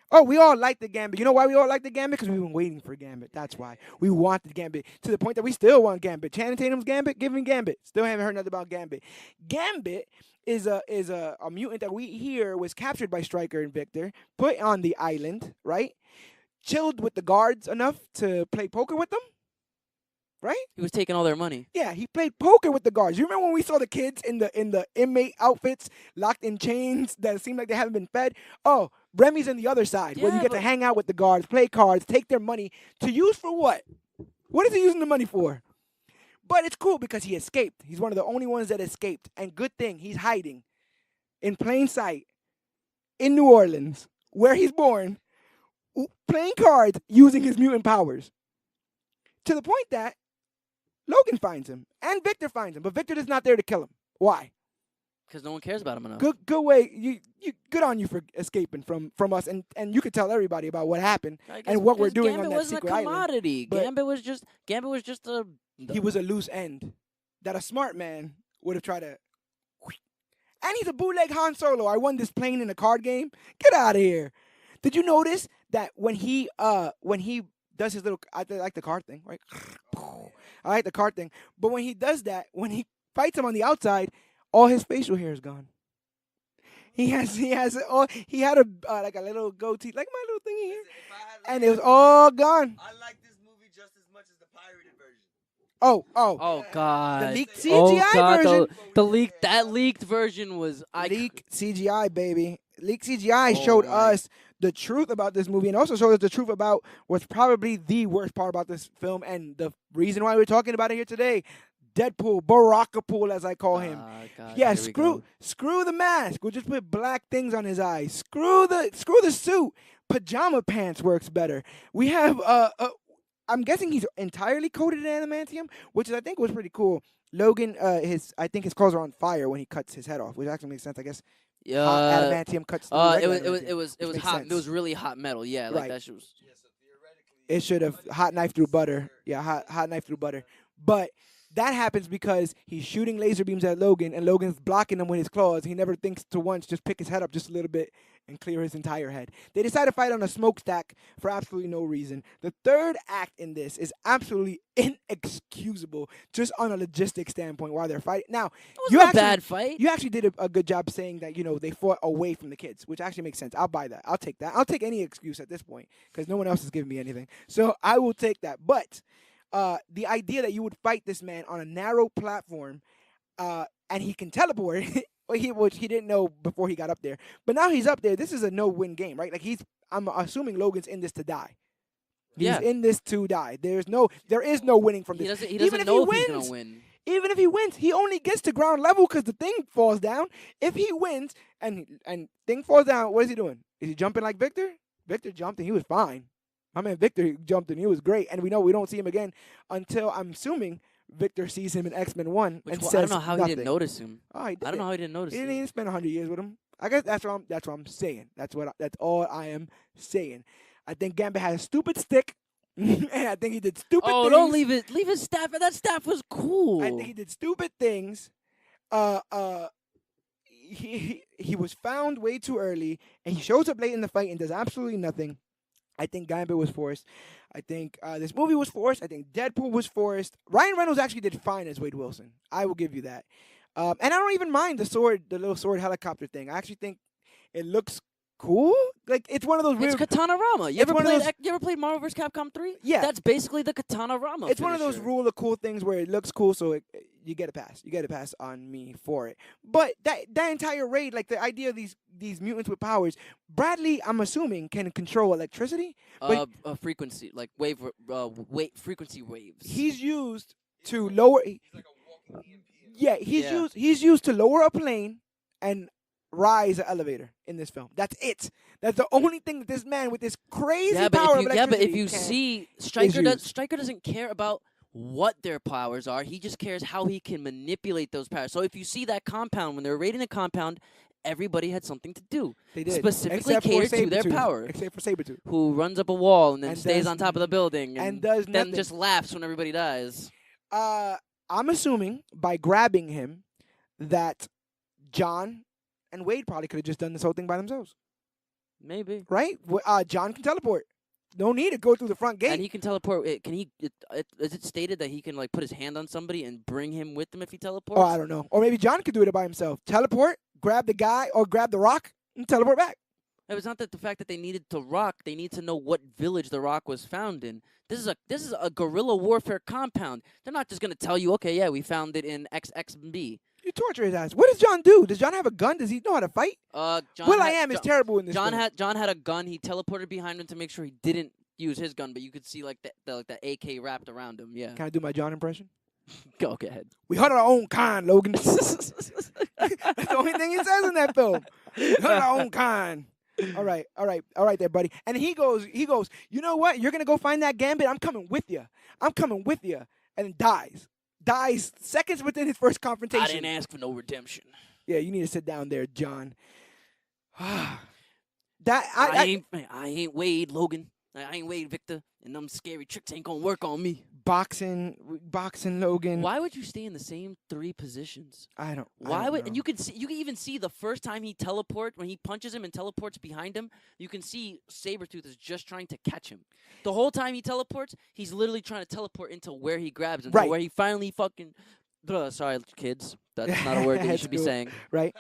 Oh, we all like the Gambit. You know why we all like the Gambit? Because we've been waiting for Gambit. That's why. We wanted Gambit to the point that we still want Gambit. Channing Tatum's Gambit, give him Gambit. Still haven't heard nothing about Gambit. Gambit is a mutant that we hear was captured by Stryker and Victor, put on the island, right? Chilled with the guards enough to play poker with them, right? He was taking all their money. Yeah, he played poker with the guards. You remember when we saw the kids in the inmate outfits, locked in chains that seem like they haven't been fed? Oh, Remy's on the other side, where you get to hang out with the guards, play cards, take their money to use for what? What is he using the money for? But it's cool because he escaped. He's one of the only ones that escaped. And good thing, he's hiding in plain sight in New Orleans, where he's born, playing cards using his mutant powers. To the point that Logan finds him and Victor finds him, but Victor is not there to kill him. Why? Because no one cares about him enough. Good way. You good on you for escaping from us, and you could tell everybody about what happened and what we're doing on that secret island. Gambit wasn't a commodity. Gambit was just a. He was a loose end that a smart man would have tried to. And he's a bootleg Han Solo. I won this plane in a card game. Get out of here. Did you notice that when he does his little, I like the card thing, right? I like the card thing. But when he does that, when he fights him on the outside, all his facial hair is gone. He had a like a little goatee, like my little thingy here, and it was all gone. I like this movie just as much as the pirated version. Oh, Oh God! leaked Oh CGI God! version. The leaked version was Leak CGI, baby. Leak CGI Oh showed my. us the truth about this movie, and also showed us the truth about what's probably the worst part about this film, and the reason why we're talking about it here today. Deadpool, Barakapool, as I call him. God, Yeah, here we go. screw the mask. We'll just put black things on his eyes. Screw the suit. Pajama pants works better. We have I'm guessing he's entirely coated in adamantium, which is I think was pretty cool. Logan, I think his clothes are on fire when he cuts his head off, which actually makes sense. I guess hot adamantium cuts through regular it was adamantium, which makes hot. sense. It was really hot metal. Yeah, like Right. that shit was. It should have hot knife through butter. Yeah, hot knife through butter. But that happens because he's shooting laser beams at Logan, and Logan's blocking them with his claws. He never thinks to once just pick his head up just a little bit and clear his entire head. They decide to fight on a smokestack for absolutely no reason. The third act in this is absolutely inexcusable, just on a logistic standpoint while they're fighting. Now, It was a bad fight. you actually did a good job saying that, they fought away from the kids, which actually makes sense. I'll buy that. I'll take that. I'll take any excuse at this point because no one else is giving me anything. So I will take that. But the idea that you would fight this man on a narrow platform and he can teleport, which he didn't know before he got up there. But now he's up there. This is a no-win game, right? Like I'm assuming Logan's in this to die. Yeah. He's in this to die. There is no winning from this. He doesn't know if he's gonna win. Even if he wins, he only gets to ground level because the thing falls down. If he wins and thing falls down, what is he doing? Is he jumping like Victor? Victor jumped and he was fine. My man Victor jumped and he was great. And we know we don't see him again until I'm assuming Victor sees him in X-Men 1 and says I don't know how nothing. he didn't notice him. Oh, he did. I don't know how he didn't notice He him. didn't even spend 100 years with him. I guess that's what I'm saying. That's all I am saying. I think Gambit had a stupid stick, and I think he did stupid things. Don't leave his staff. That staff was cool. I think he did stupid things. He was found way too early, and he shows up late in the fight and does absolutely nothing. I think Gambit was forced. I think this movie was forced. I think Deadpool was forced. Ryan Reynolds actually did fine as Wade Wilson. I will give you that. And I don't even mind the little sword helicopter thing. I actually think it looks cool. Like it's one of those It's weird. Katana-rama. You ever played Marvel vs. Capcom 3? Yeah. That's basically the Katana-rama It's one of those finisher. rule of cool things where it looks cool, so you get a pass. You get a pass on me for it. But that entire raid, like the idea of these mutants with powers, Bradley, I'm assuming, can control electricity. But frequency, like frequency waves. he's used to lower. He's used to lower a plane and rise an elevator in this film. That's it. That's the only thing that this man with this crazy power of electricity but if you can. see, Stryker doesn't care about what their powers are. He just cares how he can manipulate those powers. So if you see that compound, when they were raiding the compound, everybody had something to do. They did. Specifically Except for catered to their Sabretooth. power. Except for Sabretooth. Who runs up a wall and then And stays does- on top of the building and does then nothing. just laughs when everybody dies. I'm assuming by grabbing him that John and Wade probably could have just done this whole thing by themselves, Maybe. right? John can teleport. No need to go through the front gate. And he can teleport. Is it stated that he can like put his hand on somebody and bring him with him if he teleports? Oh, I don't know. Or maybe John could do it by himself. Teleport, grab the guy, or grab the rock and teleport back. It was not that the fact that they needed to rock. They need to know what village the rock was found in. This is a guerrilla warfare compound. They're not just gonna tell you, okay, yeah, we found it in XXB. You torture his ass. What does John do? Does John have a gun? Does he know how to fight? John is terrible in this film. John had a gun. He teleported behind him to make sure he didn't use his gun, but you could see like the AK wrapped around him. Yeah. Can I do my John impression? Go ahead. We hunt our own kind, Logan. That's the only thing he says in that film. We hunt our own kind. All right there, buddy. And he goes, you know what? You're going to go find that Gambit? I'm coming with you. And then dies. Dies seconds within his first confrontation. I didn't ask for no redemption. Yeah, you need to sit down there, John. I ain't Wade, Logan. I ain't Wade, Victor. And them scary tricks ain't going to work on me. Boxing Logan. Why would you stay in the same three positions? I don't Why would know. and you can even see the first time he teleports when he punches him and teleports behind him, you can see Sabretooth is just trying to catch him. The whole time he teleports, he's literally trying to teleport into where he grabs him. Right. To where he finally fucking sorry kids. That's not a word that you should be saying. Right.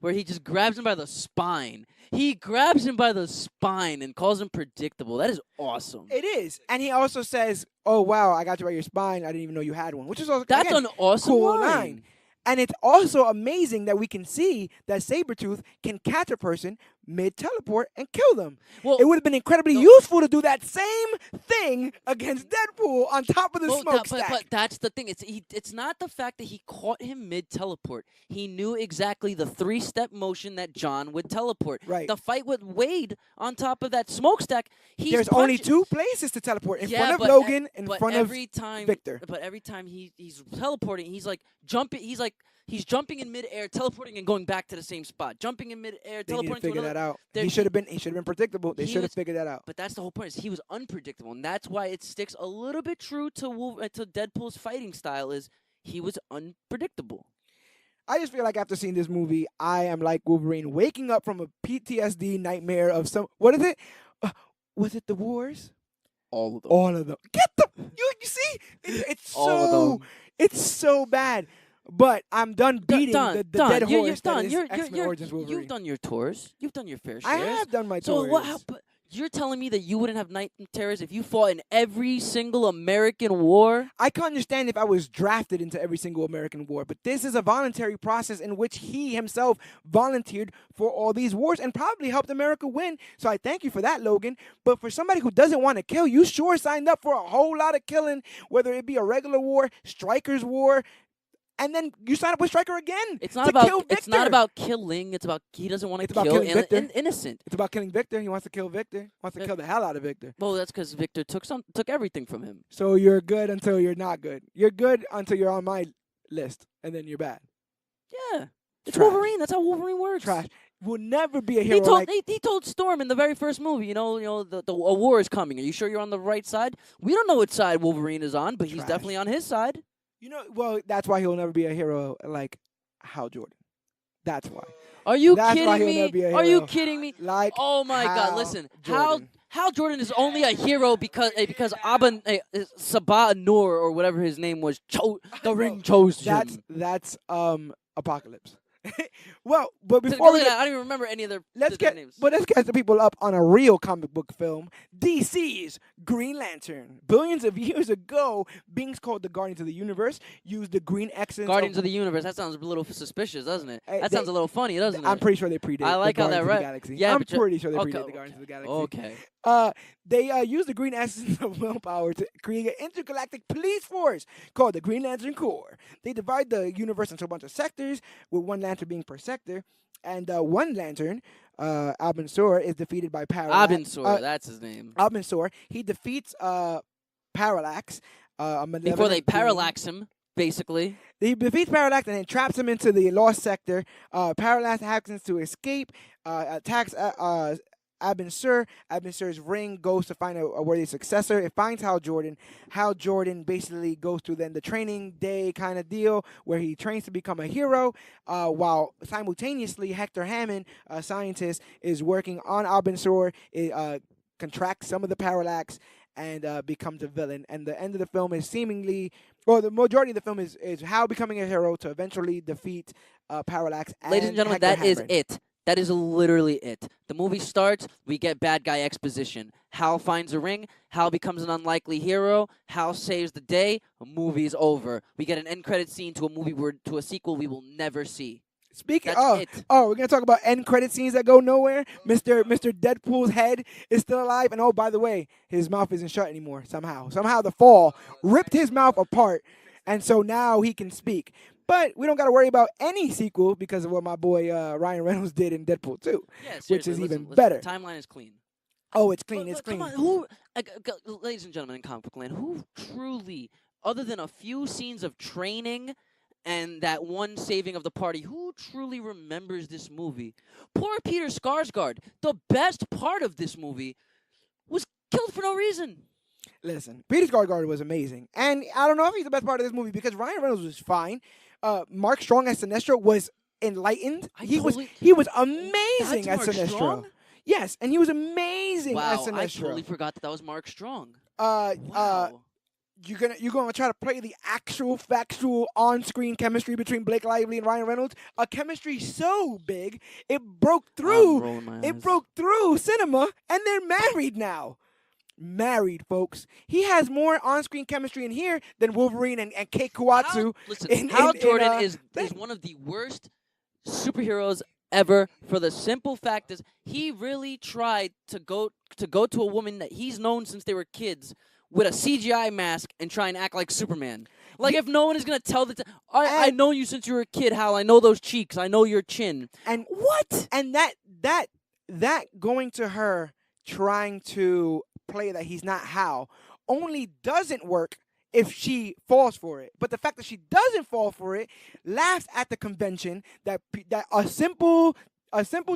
where he just grabs him by the spine. He grabs him by the spine and calls him predictable. That is awesome. It is, and he also says, "Oh wow, I got you by your spine. I didn't even know you had one," which is also That's again, an awesome cool line. And it's also amazing that we can see that Sabretooth can catch a person mid-teleport and kill them. Well, It would have been incredibly useful to do that same thing against Deadpool on top of the smokestack. but that's the thing. It's not the fact that he caught him mid-teleport. He knew exactly the 3-step motion that John would teleport. Right. The fight with Wade on top of that smokestack, There's only 2 places to teleport, in front of Logan, in front of Victor. But every time he's teleporting, he's like jumping. He's jumping in midair, teleporting, and going back to the same spot. Jumping in midair, They need to teleporting figure to that another. out. He should have been predictable. They he should have was- figured that out. But that's the whole point. Is he was unpredictable, and that's why it sticks a little bit true to to Deadpool's fighting style. Is he was unpredictable. I just feel like after seeing this movie, I am like Wolverine, waking up from a PTSD nightmare of some. What is it? Was it the wars? All of them. All of them. Get them. You see? It's All of so. them. It's so bad. But I'm done beating the dead You're horse done. that is X-Men Origins Wolverine. You've done your tours. You've done your fair share. I have done my So tours. what? You're telling me that you wouldn't have night terrors if you fought in every single American war? I can understand if I was drafted into every single American war, but this is a voluntary process in which he himself volunteered for all these wars and probably helped America win. So I thank you for that, Logan. But for somebody who doesn't want to kill, you sure signed up for a whole lot of killing, whether it be a regular war, Stryker's war, and then you sign up with Stryker again. It's not to about. kill Victor. It's not about killing. It's about he doesn't want to It's about kill killing Victor. innocent. It's about killing Victor. He wants to kill Victor. Wants to kill the hell out of Victor. Well, that's because Victor took everything from him. So you're good until you're not good. You're good until you're on my list, and then you're bad. Yeah, it's Trash. Wolverine. That's how Wolverine works. Trash. Will never be a hero He told Storm in the very first movie, a war is coming. Are you sure you're on the right side? We don't know which side Wolverine is on, but he's Trash. definitely on his side. Well, that's why he'll never be a hero like Hal Jordan. That's why. Are you That's why kidding he'll never be me? a Are you hero. kidding me? Like Oh my God! Hal Listen, Jordan. Hal Jordan is only a hero because Sabah Noor or whatever his name was. The ring chose him. That's Apocalypse. Well, but before we I don't even remember any of their let's their get names. let's catch the people up on a real comic book film. DC's Green Lantern. Billions of years ago, beings called the Guardians of the Universe used the green essence. Guardians of the Universe. That sounds a little suspicious, doesn't it? Hey, That sounds a little funny, doesn't it? I'm pretty sure they predate. I like the how that Guardians of the right- Galaxy. yeah, I'm but you- pretty sure they okay, predate the Guardians of the Galaxy. Okay. They use the green essence of willpower to create an intergalactic police force called the Green Lantern Corps. They divide the universe into a bunch of sectors, with one lantern being per sector. And one lantern, Albin Sur, is defeated by Parallax. Abinsor, that's his name. Albin Sur. He defeats Parallax. A Before they malevolent being. parallax him, basically. He defeats Parallax and then traps him into the lost sector. Parallax happens to escape, attacks Abin Sur. Abin Sur's ring goes to find a worthy successor. It finds Hal Jordan. Hal Jordan basically goes through then the training day kind of deal where he trains to become a hero, while simultaneously Hector Hammond, a scientist, is working on Abin Sur. It contracts some of the Parallax and becomes a villain. And the end of the film is seemingly, or the majority of the film is Hal becoming a hero to eventually defeat Parallax. Ladies and gentlemen, Hector that is Hammond. it. That is literally it. The movie starts, we get bad guy exposition. Hal finds a ring, Hal becomes an unlikely hero, Hal saves the day, a movie's over. We get an end credit scene to a sequel we will never see. Speaking, That's it. we're gonna talk about end credit scenes that go nowhere. Mr. Deadpool's head is still alive, and oh, by the way, his mouth isn't shut anymore. Somehow the fall ripped his mouth apart, and so now he can speak. But we don't got to worry about any sequel because of what my boy Ryan Reynolds did in Deadpool 2, Yeah, which seriously, is listen, even listen, better. The timeline is clean. Oh, it's clean. It's But clean. come on, ladies and gentlemen in comic book land, who truly, other than a few scenes of training and that one saving of the party, who truly remembers this movie? Poor Peter Skarsgård, the best part of this movie, was killed for no reason. Listen, Peter Skarsgård was amazing, and I don't know if he's the best part of this movie because Ryan Reynolds was fine. Mark Strong as Sinestro was enlightened. He was amazing as That's Mark Sinestro. Strong? Yes, and he was amazing as Wow, Sinestro. I totally forgot that was Mark Strong. Wow. Wow. you're gonna try to play the actual factual on-screen chemistry between Blake Lively and Ryan Reynolds, a chemistry so big it broke I'm through rolling my it eyes. broke through cinema, and they're married now. Married, folks. He has more on-screen chemistry in here than Wolverine and Kei Kuatsu. Listen, in- Hal in, Jordan in, is thing. one of the worst superheroes ever. For the simple fact is, he really tried to go to a woman that he's known since they were kids with a CGI mask and try and act like Superman. Like, if no one is gonna tell I've known you since you were a kid, Hal. I know those cheeks. I know your chin. And What? and that going to her trying to play that he's not Hal only doesn't work if she falls for it. But the fact that she doesn't fall for it laughs at the convention that a simple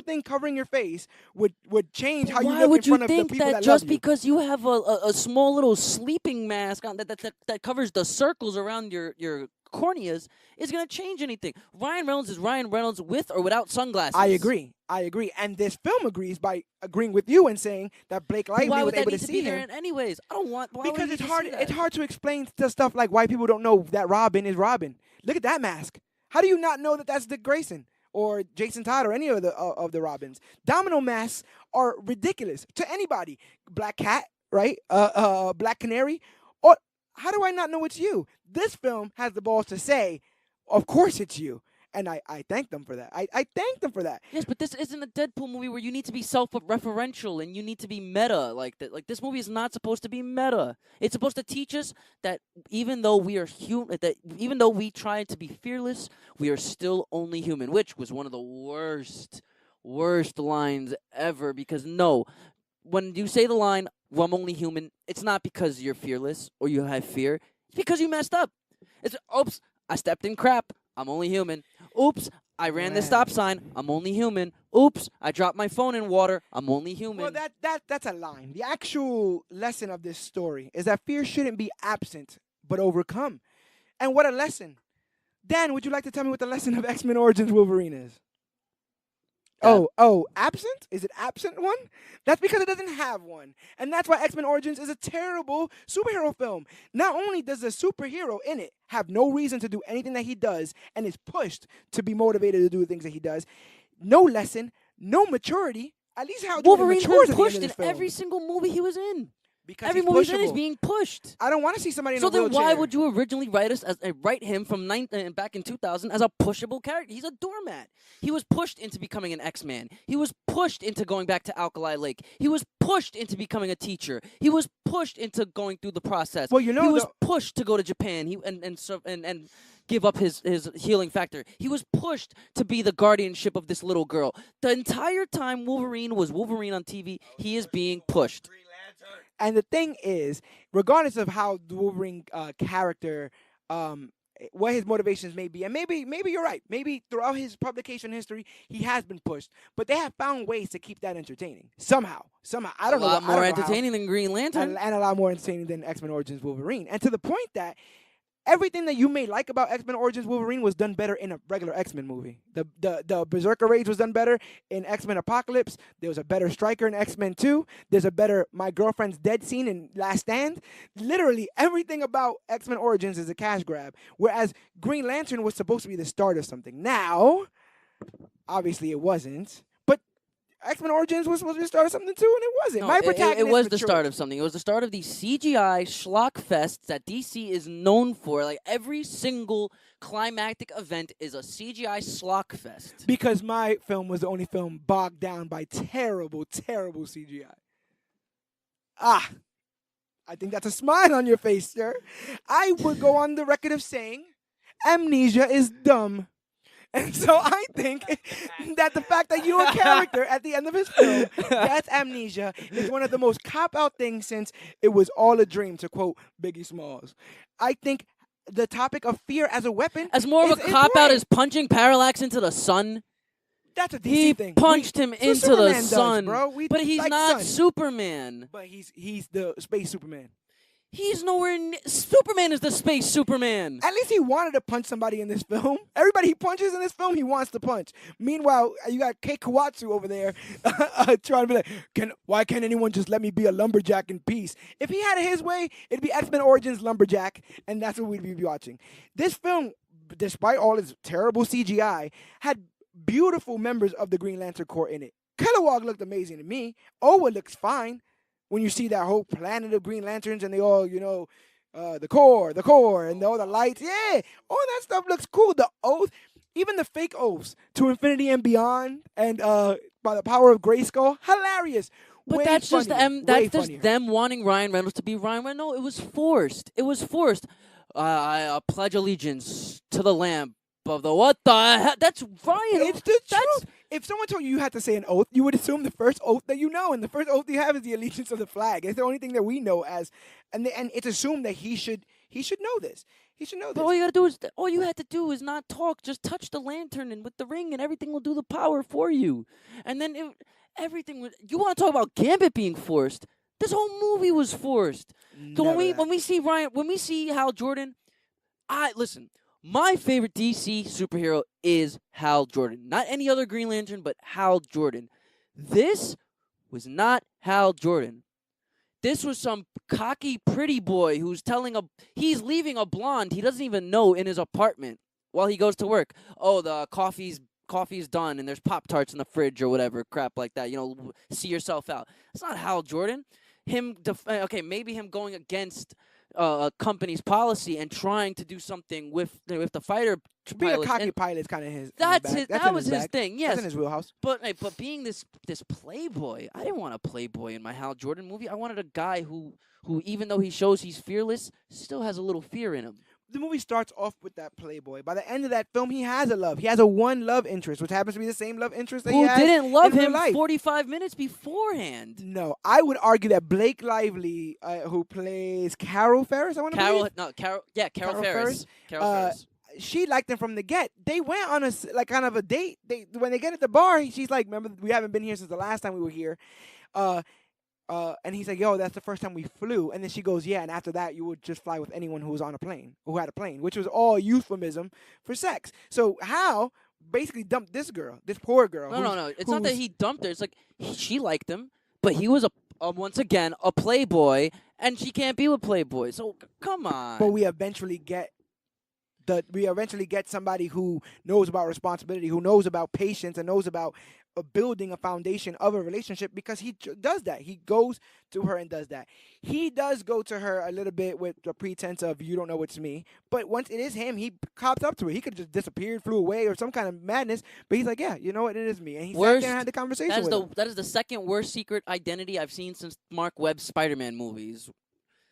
thing covering your face would change how you Why look would in front you of the think people that that just love you. because you have a small little sleeping mask on that covers the circles around your corneas is going to change anything? Ryan Reynolds is Ryan Reynolds with or without sunglasses. I agree. And this film agrees by agreeing with you and saying that Blake But Lively why was would that able need to to see be there him. anyways? I don't want. Why would Because we it's need to hard. see that? It's hard to explain the stuff like why people don't know that Robin is Robin. Look at that mask. How do you not know that that's Dick Grayson or Jason Todd or any of the Robins? Domino masks are ridiculous to anybody. Black Cat, right? Black Canary. Or how do I not know it's you? This film has the balls to say, of course it's you. And I thank them for that. I thank them for that. Yes, but this isn't a Deadpool movie where you need to be self-referential and you need to be meta like that. Like, this movie is not supposed to be meta. It's supposed to teach us that even though we are human, that even though we try to be fearless, we are still only human, which was one of the worst lines ever. Because no, when you say the line, well, "I'm only human," it's not because you're fearless or you have fear. It's because you messed up. It's, oops, I stepped in crap. I'm only human. Oops, I ran the stop sign. I'm only human. Oops, I dropped my phone in water. I'm only human. Well, that's a line. The actual lesson of this story is that fear shouldn't be absent, but overcome. And what a lesson. Dan, would you like to tell me what the lesson of X-Men Origins Wolverine is? Absent? Is it absent one? That's because it doesn't have one. And that's why X-Men Origins is a terrible superhero film. Not only does the superhero in it have no reason to do anything that he does and is pushed to be motivated to do the things that he does, no lesson, no maturity. At least how Jordan Wolverine's matures been at the end pushed of in this film. every single movie he was in. Because Every he's movie he's in is pushable. being pushed. I don't want to see somebody in So a then wheelchair. why would you originally write him from back in 2000 as a pushable character? He's a doormat. He was pushed into becoming an X-Man. He was pushed into going back to Alkali Lake. He was pushed into becoming a teacher. He was pushed into going through the process. Well, you know, he was pushed to go to Japan. And give up his healing factor. He was pushed to be the guardianship of this little girl. The entire time Wolverine was Wolverine on TV, he is being pushed. And the thing is, regardless of how the Wolverine character, what his motivations may be, and maybe you're right. Maybe throughout his publication history, he has been pushed, but they have found ways to keep that entertaining somehow. I don't know. A lot I more don't know how. entertaining than Green Lantern. And a lot more entertaining than X-Men Origins Wolverine. And to the point that everything that you may like about X-Men Origins Wolverine was done better in a regular X-Men movie. The Berserker Rage was done better in X-Men Apocalypse. There was a better Stryker in X-Men 2. There's a better My Girlfriend's Dead scene in Last Stand. Literally everything about X-Men Origins is a cash grab. Whereas Green Lantern was supposed to be the start of something. Now, obviously it wasn't. But X-Men Origins was supposed to be the start of something too, and it wasn't. No, My protagonist it was the matured. start of something. It was the start of the CGI schlock fests that DC is known for. Like, every single climactic event is a CGI schlock fest. Because my film was the only film bogged down by terrible, terrible CGI. I think that's a smile on your face, sir. I would go on the record of saying amnesia is dumb. And so I think that the fact that you're a character at the end of his film gets amnesia is one of the most cop-out things since it was all a dream, to quote Biggie Smalls. I think the topic of fear as a weapon As more of is a cop-out important. as punching Parallax into the sun. That's a DC He thing. punched him so into Superman the does, sun. bro. We But he's like not sun. Superman. But he's the space Superman. He's nowhere. Superman is the space Superman. At least he wanted to punch somebody in this film. Everybody he punches in this film, he wants to punch. Meanwhile, you got Kei Kawatsu over there trying to be like, why can't anyone just let me be a lumberjack in peace? If he had it his way, it'd be X-Men Origins Lumberjack, and that's what we'd be watching. This film, despite all its terrible CGI, had beautiful members of the Green Lantern Corps in it. Kilowog looked amazing to me. Oa looks fine. When you see that whole planet of Green Lanterns and they all, the core, and all the lights, yeah, all that stuff looks cool. The oath, even the fake oaths to infinity and beyond, and by the power of Grayskull, hilarious. But Way that's just funnier. them. Way That's just funnier. them wanting Ryan Reynolds to be Ryan Reynolds. No, it was forced. It was forced. I pledge allegiance to the lamp of the what the hell? That's Ryan. It's the truth. If someone told you had to say an oath, you would assume the first oath that you know, and the first oath you have is the allegiance of the flag. It's the only thing that we know as, and it's assumed that he should know this. He should know But this. all you had to do is not talk. Just touch the lantern and with the ring, and everything will do the power for you. And then everything was. You want to talk about Gambit being forced? This whole movie was forced. So when we see Hal Jordan, listen. My favorite DC superhero is Hal Jordan. Not any other Green Lantern, but Hal Jordan. This was not Hal Jordan. This was some cocky pretty boy he's leaving a blonde he doesn't even know in his apartment while he goes to work. Oh, the coffee's done and there's Pop-Tarts in the fridge or whatever crap like that. See yourself out. It's not Hal Jordan. Maybe him going against a company's policy and trying to do something with the fighter Being a pilots. cocky And pilot is kind of his. that in was his his bag. thing. Yes, That's in his wheelhouse. but being this playboy, I didn't want a playboy in my Hal Jordan movie. I wanted a guy who even though he shows he's fearless, still has a little fear in him. The movie starts off with that playboy. By the end of that film, he has a love. He has a one love interest, which happens to be the same love interest that he Who has didn't love in real him life. 45 minutes beforehand? No, I would argue that Blake Lively, who plays Carol Ferris, Carol Carol Carol Ferris. Carol uh, Ferris. she liked him from the get. They went on kind of a date. When they get at the bar, she's like, "Remember, we haven't been here since the last time we were here." And he's like, "Yo, that's the first time we flew." And then she goes, "Yeah." And after that, you would just fly with anyone who was on a plane, who had a plane, which was all euphemism for sex. So Hal basically dumped this girl, this poor girl. No. It's not that he dumped her. It's like she liked him, but he was once again a playboy, and she can't be with playboys. So come on. But we eventually get somebody who knows about responsibility, who knows about patience, and knows about building a foundation of a relationship, because he does that. He goes to her and does that. He does go to her a little bit with the pretense of, you don't know it's me. But once it is him, he cops up to it. He could have just disappeared, flew away, or some kind of madness. But he's like, yeah, you know what? It is me. And he sat there and had the conversation with him. That is the second worst secret identity I've seen since Mark Webb's Spider-Man movies,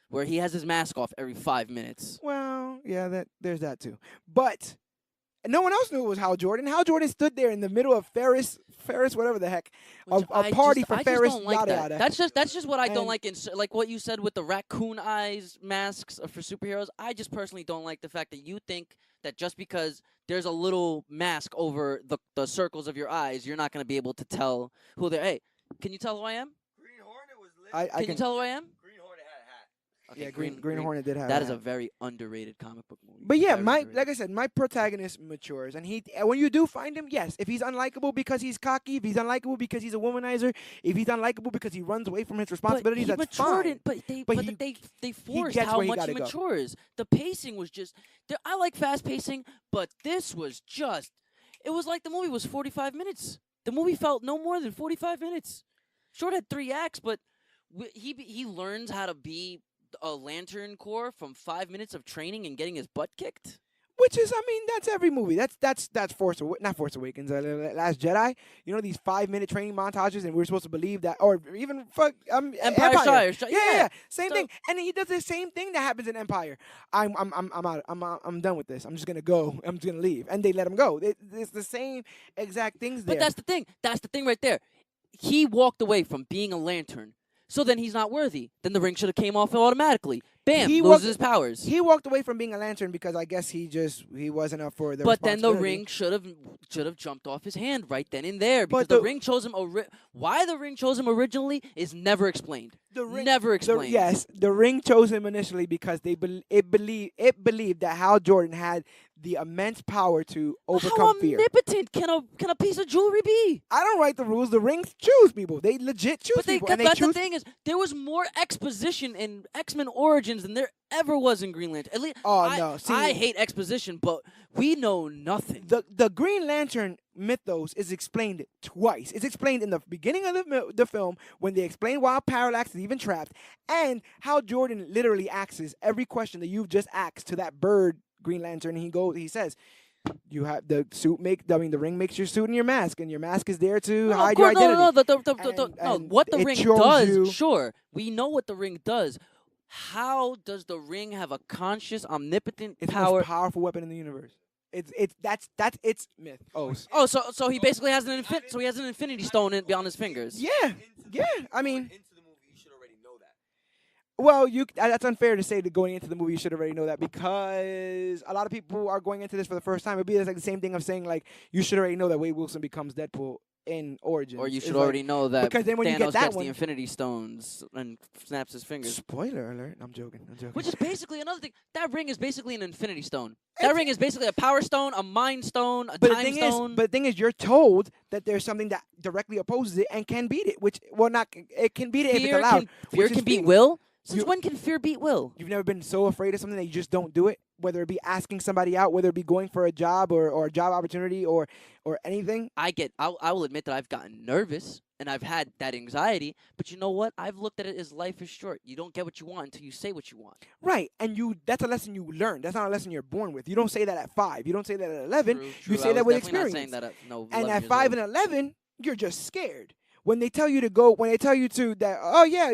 where he has his mask off every 5 minutes. Well, yeah, there's that too. But no one else knew it was Hal Jordan. Hal Jordan stood there in the middle of Ferris, whatever the heck, a party for Ferris, don't like yada that. yada. That's just what I don't And- like. Like what you said with the raccoon eyes masks for superheroes. I just personally don't like the fact that you think that just because there's a little mask over the circles of your eyes, you're not going to be able to tell who they're. Hey, can you tell who I am? Green Hornet was lit. I Can you tell who I am? Green Hornet had a hat. Okay, Yeah, Green Hornet did have That is that. a very underrated comic book movie. But yeah, Very underrated. like I said, my protagonist matures, and when you do find him, yes, if he's unlikable because he's cocky, if he's unlikable because he's a womanizer, if he's unlikable because he runs away from his responsibilities, but he that's matured fine. They forced gets how where he much gotta he go. matures. The pacing was just. I like fast pacing, but this was just. It was like the movie was 45 minutes. The movie felt no more than 45 minutes. Short had 3 acts, but he learns how to be a Lantern Corps from 5 minutes of training and getting his butt kicked. Which is, I mean, that's every movie. That's not Force Awakens, Last Jedi. You know, these 5-minute training montages, and we're supposed to believe that, or even Empire. Yeah. Same So- thing. And he does the same thing that happens in Empire. I'm out. I'm done with this. I'm just gonna go. I'm just gonna leave, and they let him go. It's the same exact things there. But that's the thing. That's the thing right there. He walked away from being a Lantern So then he's not worthy. Then the ring should have came off automatically. Bam, He loses walked- his powers. He walked away from being a lantern because I guess he wasn't up for the But then the responsibility. ring should have jumped off his hand right then and there because But the the- ring chose him. Why the ring chose him originally is never explained. Never explained. Yes, the ring chose him initially because it believed that Hal Jordan had the immense power to How overcome fear. omnipotent can a piece of jewelry be? I don't write the rules. The rings choose people. They legit choose But people. And they that's the choose. thing is, there was more exposition in X-Men Origins than there ever was in Green Lantern. At least, Oh, no. See- I hate exposition, but we know nothing. The Green Lantern mythos is explained twice. It's explained in the beginning of the film when they explain why Parallax is even trapped, and how Jordan literally asks every question that you've just asked to that bird Green Lantern. He says, "You have the suit the ring makes your suit and your mask is there to No, hide of your course, identity." no. And What the it ring shows does, you- sure, we know what the ring does. How does the ring have a conscious, omnipotent It's the power? most powerful weapon in the universe. That's its myth. Oh, Oh, so he basically has so he has an Infinity Stone beyond his fingers. yeah. I mean, into the movie, you should already know that. well, that's unfair to say that going into the movie you should already know that, because a lot of people are going into this for the first time. It'd be like the same thing of saying like you should already know that Wade Wilson becomes Deadpool in Origins. Or you It's should like- already know that because then when you Thanos get that gets one- the Infinity Stones and snaps his fingers. Spoiler alert! I'm joking. Which is basically another thing. That ring is basically an Infinity Stone. It's- That ring is basically a Power Stone, a Mind Stone, a but the Time thing Stone. is, you're told that there's something that directly opposes it and can beat it. Which, well, not it can beat it if it's fear allowed. fear which is can beat fear. will. Since You- when can fear beat will? You've never been so afraid of something that you just don't do it, whether it be asking somebody out, whether it be going for a job or a job opportunity or anything. I will admit that I've gotten nervous and I've had that anxiety, but you know what? I've looked at it as life is short. You don't get what you want until you say what you want. Right, and that's a lesson you learn. That's not a lesson you're born with. You don't say that at 5. You don't say that at 11. True. You say I that was with definitely experience. Not saying that at, no, And 11 at years 5 old. and 11, you're just scared. When they tell you that, oh yeah,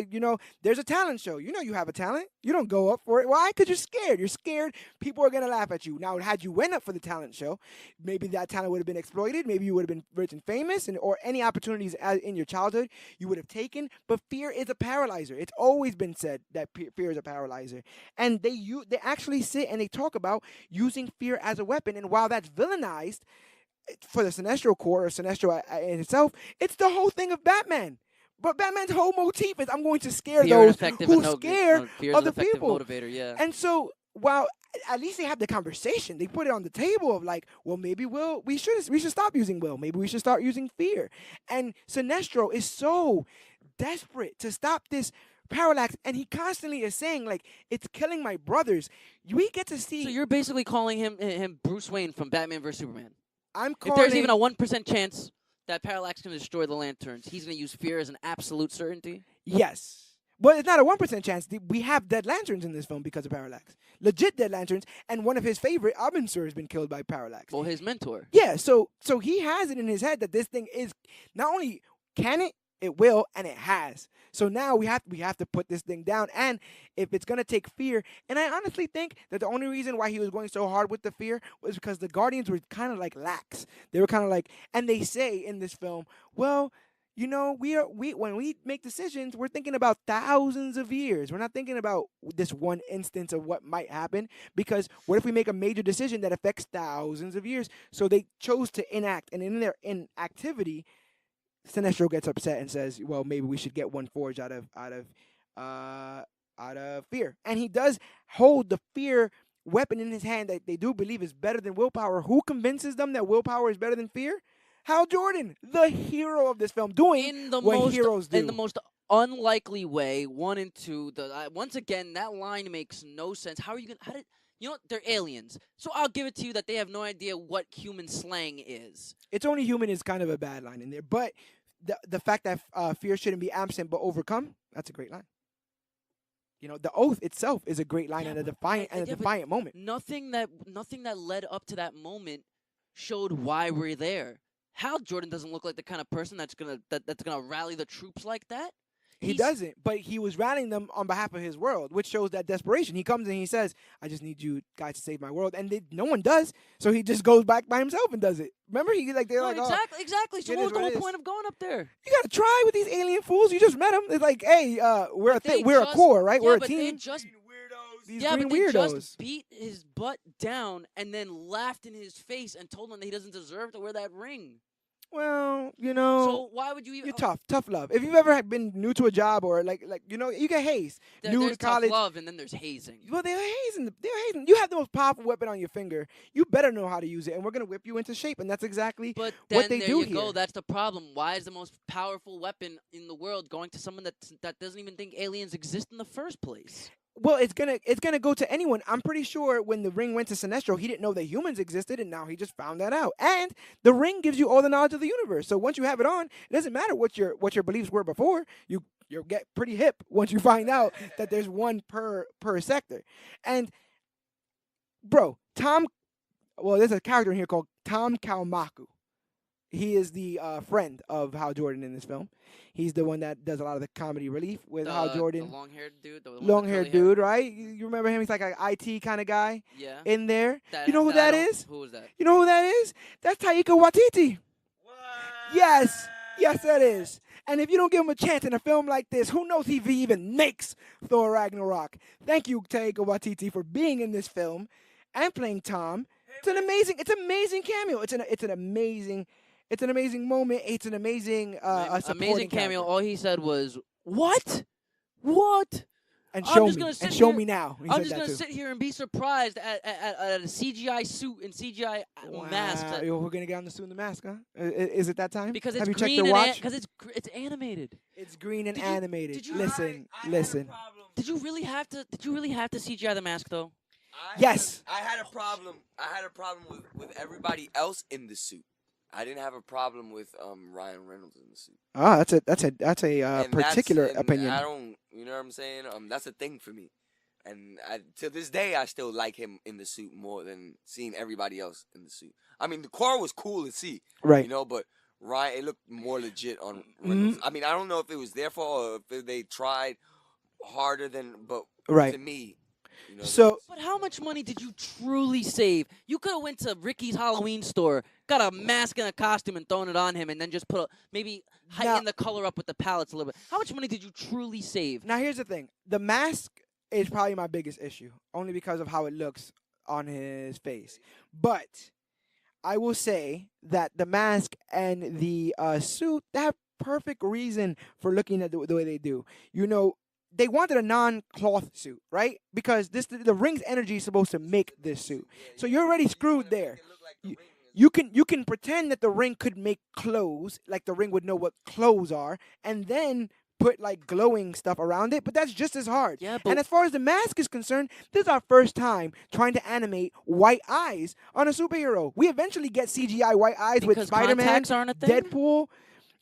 there's a talent show. You have a talent. You don't go up for it. Why? Because you're scared. You're scared people are going to laugh at you. Now, had you went up for the talent show, maybe that talent would have been exploited. Maybe you would have been rich and famous, or any opportunities in your childhood you would have taken. But fear is a paralyzer. It's always been said that fear is a paralyzer. And they actually sit and they talk about using fear as a weapon. And while that's villainized for the Sinestro Corps or Sinestro in itself, it's the whole thing of Batman. But Batman's whole motif is I'm going to scare Fear is those effective who and no- scare fear is an other effective people. motivator, yeah. And so, while at least they have the conversation, they put it on the table of like, well, maybe we should stop using will. Maybe we should start using fear. And Sinestro is so desperate to stop this Parallax, and he constantly is saying like, it's killing my brothers. We get to see. So you're basically calling him Bruce Wayne from Batman vs Superman. I'm If calling. there's even a 1% chance that Parallax can destroy the Lanterns, he's going to use fear as an absolute certainty. Yes. But it's not a 1% chance. We have dead lanterns in this film because of Parallax. Legit dead lanterns, and one of his favorite, Abensur, has been killed by Parallax. Well, his mentor. Yeah, so he has it in his head that this thing is not only can it will, and it has. So now we have to put this thing down. And if it's gonna take fear, and I honestly think that the only reason why he was going so hard with the fear was because the Guardians were kind of like lax. They were kind of like, and they say in this film, well, when we make decisions, we're thinking about thousands of years. We're not thinking about this one instance of what might happen, because what if we make a major decision that affects thousands of years? So they chose to enact, and in their inactivity, Sinestro gets upset and says, well, maybe we should get one forged out of fear. And he does hold the fear weapon in his hand that they do believe is better than willpower. Who convinces them that willpower is better than fear? Hal Jordan, the hero of this film, doing what heroes do. In the most unlikely way, 1 and 2. Once again, that line makes no sense. How are you gonna? They're aliens. So I'll give it to you that they have no idea what human slang is. It's only human is kind of a bad line in there, but the fact that fear shouldn't be absent but overcome, that's a great line. The oath itself is a great line, and a defiant moment. Nothing that led up to that moment showed why we're there. Hal Jordan doesn't look like the kind of person that's gonna rally the troops like that. He doesn't, but he was rallying them on behalf of his world, which shows that desperation. He comes and he says, "I just need you guys to save my world," and no one does. So he just goes back by himself and does it. Remember, they're No, like, exactly. So it what is was the what whole it is. point of going up there? You gotta try with these alien fools. You just met them. It's like, hey, we're a core, right? Yeah, we're a but team. they just These yeah, green but they weirdos. just beat his butt down and then laughed in his face and told him that he doesn't deserve to wear that ring. Well, So why would you even? you're tough love. If you've ever been new to a job or you get hazed, new There's to college. tough love and then there's hazing. Well, they're hazing. They're hazing. You have the most powerful weapon on your finger. You better know how to use it, and we're gonna whip you into shape. And that's exactly But what then they there do you here. go. That's the problem. Why is the most powerful weapon in the world going to someone that doesn't even think aliens exist in the first place? Well, it's gonna go to anyone. I'm pretty sure when the ring went to Sinestro, he didn't know that humans existed, and now he just found that out. And the ring gives you all the knowledge of the universe. So once you have it on, it doesn't matter what your beliefs were before. You'll get pretty hip once you find out that there's one per sector. And bro, there's a character in here called Tom Kalmaku. He is the friend of Hal Jordan in this film. He's the one that does a lot of the comedy relief with Hal Jordan. The long-haired dude. Long-haired dude, right? You remember him? He's like an IT kind of guy. Yeah. In there. You know who that is? Who is that? You know who that is? That's Taika Waititi. What? Yes, that is. And if you don't give him a chance in a film like this, who knows if he even makes Thor Ragnarok? Thank you, Taika Waititi, for being in this film and playing Tom. It's an amazing cameo. It's an amazing moment. It's an amazing amazing cameo. character. All he said was, "What? What?" And I'm show just me. gonna sit And show here- me now. He I'm said just that gonna too. sit here and be surprised at a CGI suit and CGI mask. Wow. Yo, we're gonna get on the suit and the mask, huh? Is it that time? Because Have it's you checked green your and watch? because it's animated. It's green and Did you- animated. did you- Listen. I had a problem. Did you really have to CGI the mask though? Yes. I had a problem. I had a problem with everybody else in the suit. I didn't have a problem with Ryan Reynolds in the suit. Ah, that's a And particular and opinion. I don't, you know what I'm saying? That's a thing for me. And to this day, I still like him in the suit more than seeing everybody else in the suit. I mean, the car was cool to see, Right. you know, but Ryan, it looked more legit on Reynolds. Mm-hmm. I mean, I don't know if it was their fault or if they tried harder than, but Right. to me, you know. So But how much money did you truly save? You could have went to Ricky's Halloween store, got a mask and a costume, and thrown it on him, and then just maybe heighten the color up with the palettes a little bit. How much money did you truly save? now here's the thing: the mask is probably my biggest issue, only because of how it looks on his face. But I will say that the mask and the suit, they have perfect reason for looking at the way they do. You know, they wanted a non-cloth suit, right? Because the ring's energy is supposed to make this suit. So you're already screwed there. You can pretend that the ring could make clothes, like the ring would know what clothes are, and then put like glowing stuff around it, but that's just as hard. Yeah, but And as far as the mask is concerned, this is our first time trying to animate white eyes on a superhero. We eventually get CGI white eyes with because Spider-Man, contacts aren't a thing? Deadpool.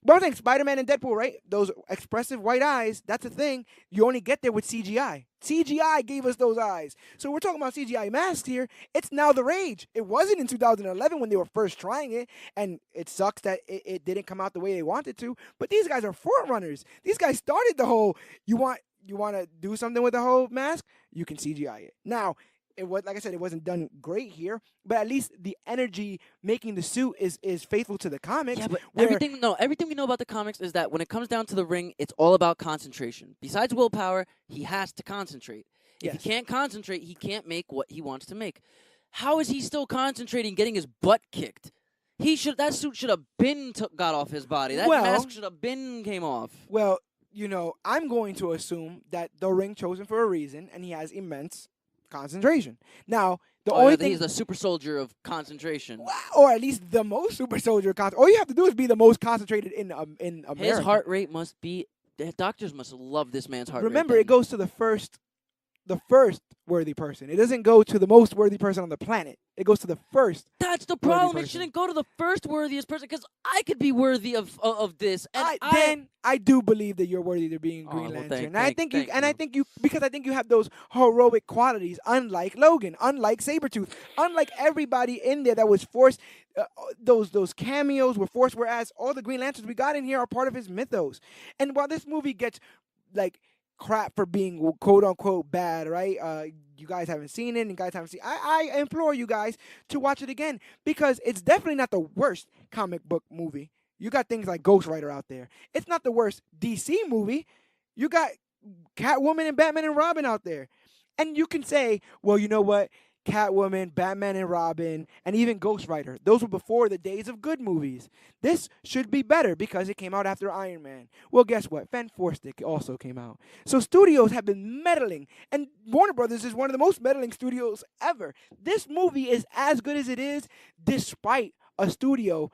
But I think Spider-Man and Deadpool, right? Those expressive white eyes, that's a thing. You only get there with CGI. CGI gave us those eyes. So we're talking about CGI masks here. It's now the rage. It wasn't in 2011 when they were first trying it, and it sucks that it didn't come out the way they wanted to. But these guys are forerunners. These guys started the whole, you want to do something with the whole mask? You can CGI it. Now, like I said, it wasn't done great here, but at least the energy making the suit is faithful to the comics. Yeah, but where- everything we know about the comics is that when it comes down to the ring, it's all about concentration. Besides willpower, he has to concentrate. If Yes. he can't concentrate, he can't make what he wants to make. How is he still concentrating, getting his butt kicked? That suit should have been got off his body. That Well- mask should have been came off. Well, I'm going to assume that the ring chosen for a reason, and he has immense concentration. Now, the only thing, he's the super soldier of concentration. or at least the most super soldier. All you have to do is be the most concentrated in America. His heart rate must be. The doctors must love this man's heart Remember, rate. it goes to the first worthy person. It doesn't go to the most worthy person on the planet. It goes to the first. That's the problem. It person. shouldn't go to the first worthiest person because I could be worthy of this. And Dan, I do believe that you're worthy of being Oh, Green well, Lantern. thank- And I thank- think you, thank and I you. think you, because I think you have those heroic qualities, unlike Logan, unlike Sabretooth, unlike everybody in there that was forced. Those cameos were forced, whereas all the Green Lanterns we got in here are part of his mythos. And while this movie gets like crap for being quote unquote bad, right? You guys haven't seen it, and you guys haven't seen. I implore you guys to watch it again because it's definitely not the worst comic book movie. You got things like Ghost Rider out there. It's not the worst DC movie. You got Catwoman and Batman and Robin out there. And you can say, well, you know what? Catwoman, Batman and Robin, and even Ghost Rider. Those were before the days of good movies. This should be better because it came out after Iron Man. Well, guess what? Fantastic also came out. So studios have been meddling, and Warner Brothers is one of the most meddling studios ever. This movie is as good as it is despite a studio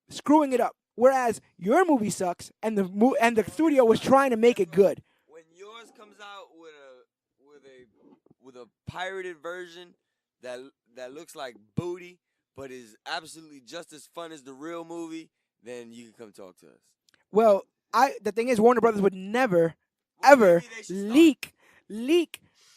screwing it up. Whereas your movie sucks, and the studio was trying to make it good. When yours comes out with a pirated version that looks like booty, but is absolutely just as fun as the real movie, then you can come talk to us. Well, the thing is, Warner Brothers would never, ever leak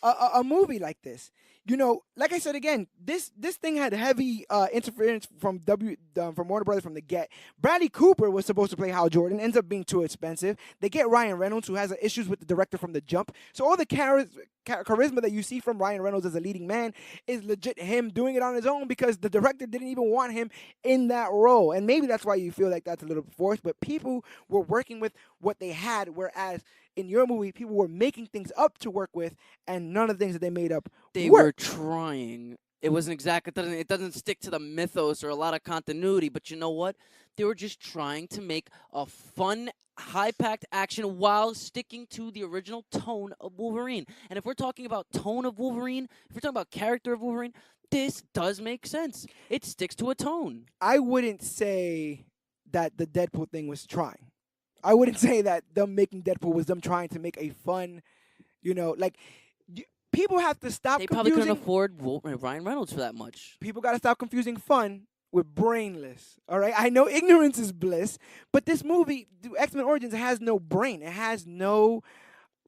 a movie like this. You know, like I said again, this thing had heavy interference from Warner Brothers from the get. Bradley Cooper was supposed to play Hal Jordan, ends up being too expensive. They get Ryan Reynolds, who has issues with the director from the jump. So all the charisma that you see from Ryan Reynolds as a leading man is legit him doing it on his own because the director didn't even want him in that role. And maybe that's why you feel like that's a little forced. But people were working with what they had, whereas in your movie, people were making things up to work with, and none of the things that they made up They worked. were trying. It wasn't exact. It doesn't stick to the mythos or a lot of continuity. But you know what? They were just trying to make a fun, high-packed action while sticking to the original tone of Wolverine. And if we're talking about tone of Wolverine, if we're talking about character of Wolverine, this does make sense. It sticks to a tone. I wouldn't say that the Deadpool thing was trying. I wouldn't say that them making Deadpool was them trying to make a fun, like people have to stop. They probably confusing, couldn't afford Ryan Reynolds for that much. People got to stop confusing fun with brainless. All right, I know ignorance is bliss, but this movie, X-Men Origins, has no brain. It has no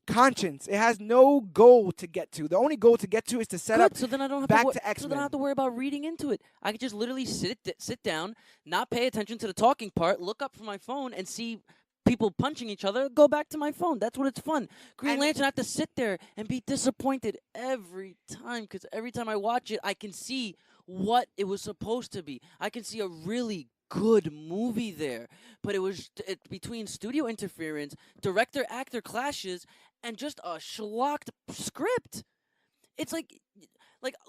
conscience. It has no goal to get to. The only goal to get to is to set up So then I don't have back to to X-Men. So then I don't have to worry about reading into it. I could just literally sit down, not pay attention to the talking part, look up from my phone, and see people punching each other, go back to my phone. That's what it's fun. Green Lantern, I have to sit there and be disappointed every time because every time I watch it, I can see what it was supposed to be. I can see a really good movie there. But it was between studio interference, director-actor clashes, and just a schlocked script. It's like,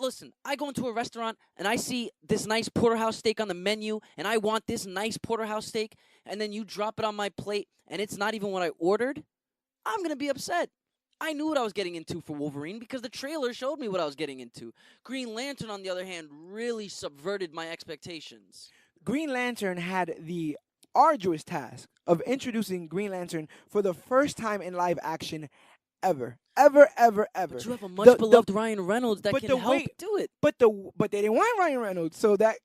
listen, I go into a restaurant and I see this nice porterhouse steak on the menu and I want this nice porterhouse steak and then you drop it on my plate and it's not even what I ordered, I'm going to be upset. I knew what I was getting into for Wolverine because the trailer showed me what I was getting into. Green Lantern, on the other hand, really subverted my expectations. Green Lantern had the arduous task of introducing Green Lantern for the first time in live action ever. But you have a much beloved Ryan Reynolds that can help do it. But they didn't want Ryan Reynolds, so that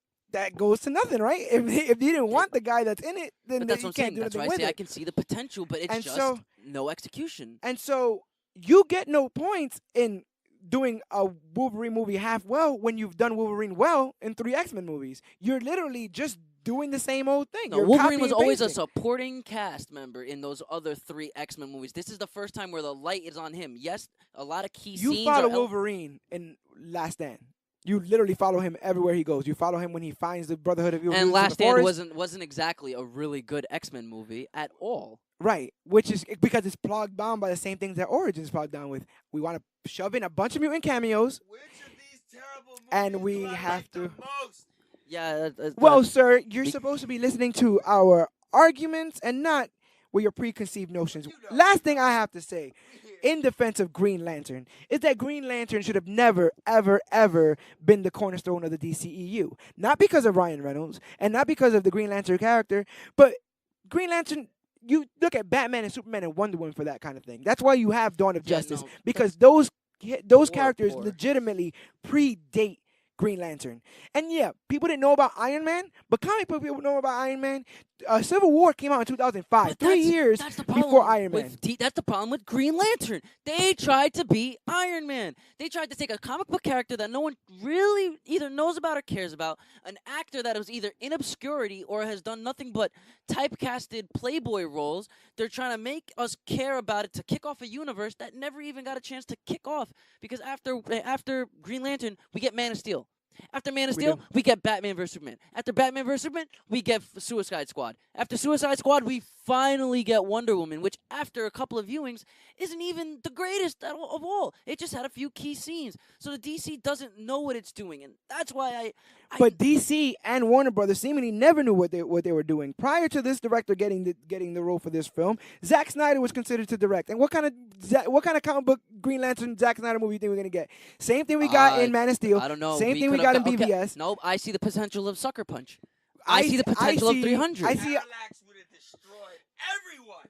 goes to nothing, right? If they didn't want the guy that's in it, then that's you what I'm can't saying. do That's anything why I with say it. I can see the potential, but it's just no execution. And so you get no points in doing a Wolverine movie half well when you've done Wolverine well in 3 X-Men movies. You're literally just doing the same old thing. No, You're Wolverine copying was and always a pasting. supporting cast member in those other 3 X-Men movies. This is the first time where the light is on him. Yes, a lot of key scenes. You follow Wolverine in Last Stand. You literally follow him everywhere he goes. You follow him when he finds the Brotherhood of Evil. And Last Stand forest. wasn't exactly a really good X-Men movie at all. Right, which is because it's plugged down by the same things that Origins plugged down with. We want to shove in a bunch of mutant cameos. Which of these terrible movies And we do I have like the to- most? Yeah. Well, sir, you're supposed to be listening to our arguments and not with your preconceived notions. Last thing I have to say, in defense of Green Lantern, is that Green Lantern should have never, ever, ever been the cornerstone of the DCEU. Not because of Ryan Reynolds, and not because of the Green Lantern character, but Green Lantern... You look at Batman and Superman and Wonder Woman for that kind of thing. That's why you have Dawn of Justice, because those characters legitimately predate Green Lantern. And yeah, people didn't know about Iron Man, but comic book people know about Iron Man. Civil War came out in 2005, But 3 years that's the before problem Iron Man. That's the problem with Green Lantern. They tried to be Iron Man. They tried to take a comic book character that no one really either knows about or cares about, an actor that was either in obscurity or has done nothing but typecasted playboy roles. They're trying to make us care about it to kick off a universe that never even got a chance to kick off. Because after Green Lantern, we get Man of Steel. After Man of Steel, we get Batman vs. Superman. After Batman vs. Superman, we get Suicide Squad. After Suicide Squad, we finally get Wonder Woman, which after a couple of viewings isn't even the greatest of all. It just had a few key scenes. So the DC doesn't know what it's doing, and that's why But DC and Warner Brothers seemingly never knew what they were doing. Prior to this director getting the role for this film, Zack Snyder was considered to direct. And what kind of comic book Green Lantern Zack Snyder movie you think we're gonna get? Same thing we got in Man of Steel. I don't know. Same thing we got in BVS. Okay. Nope, I see the potential of Sucker Punch. I see the potential of 300. I see.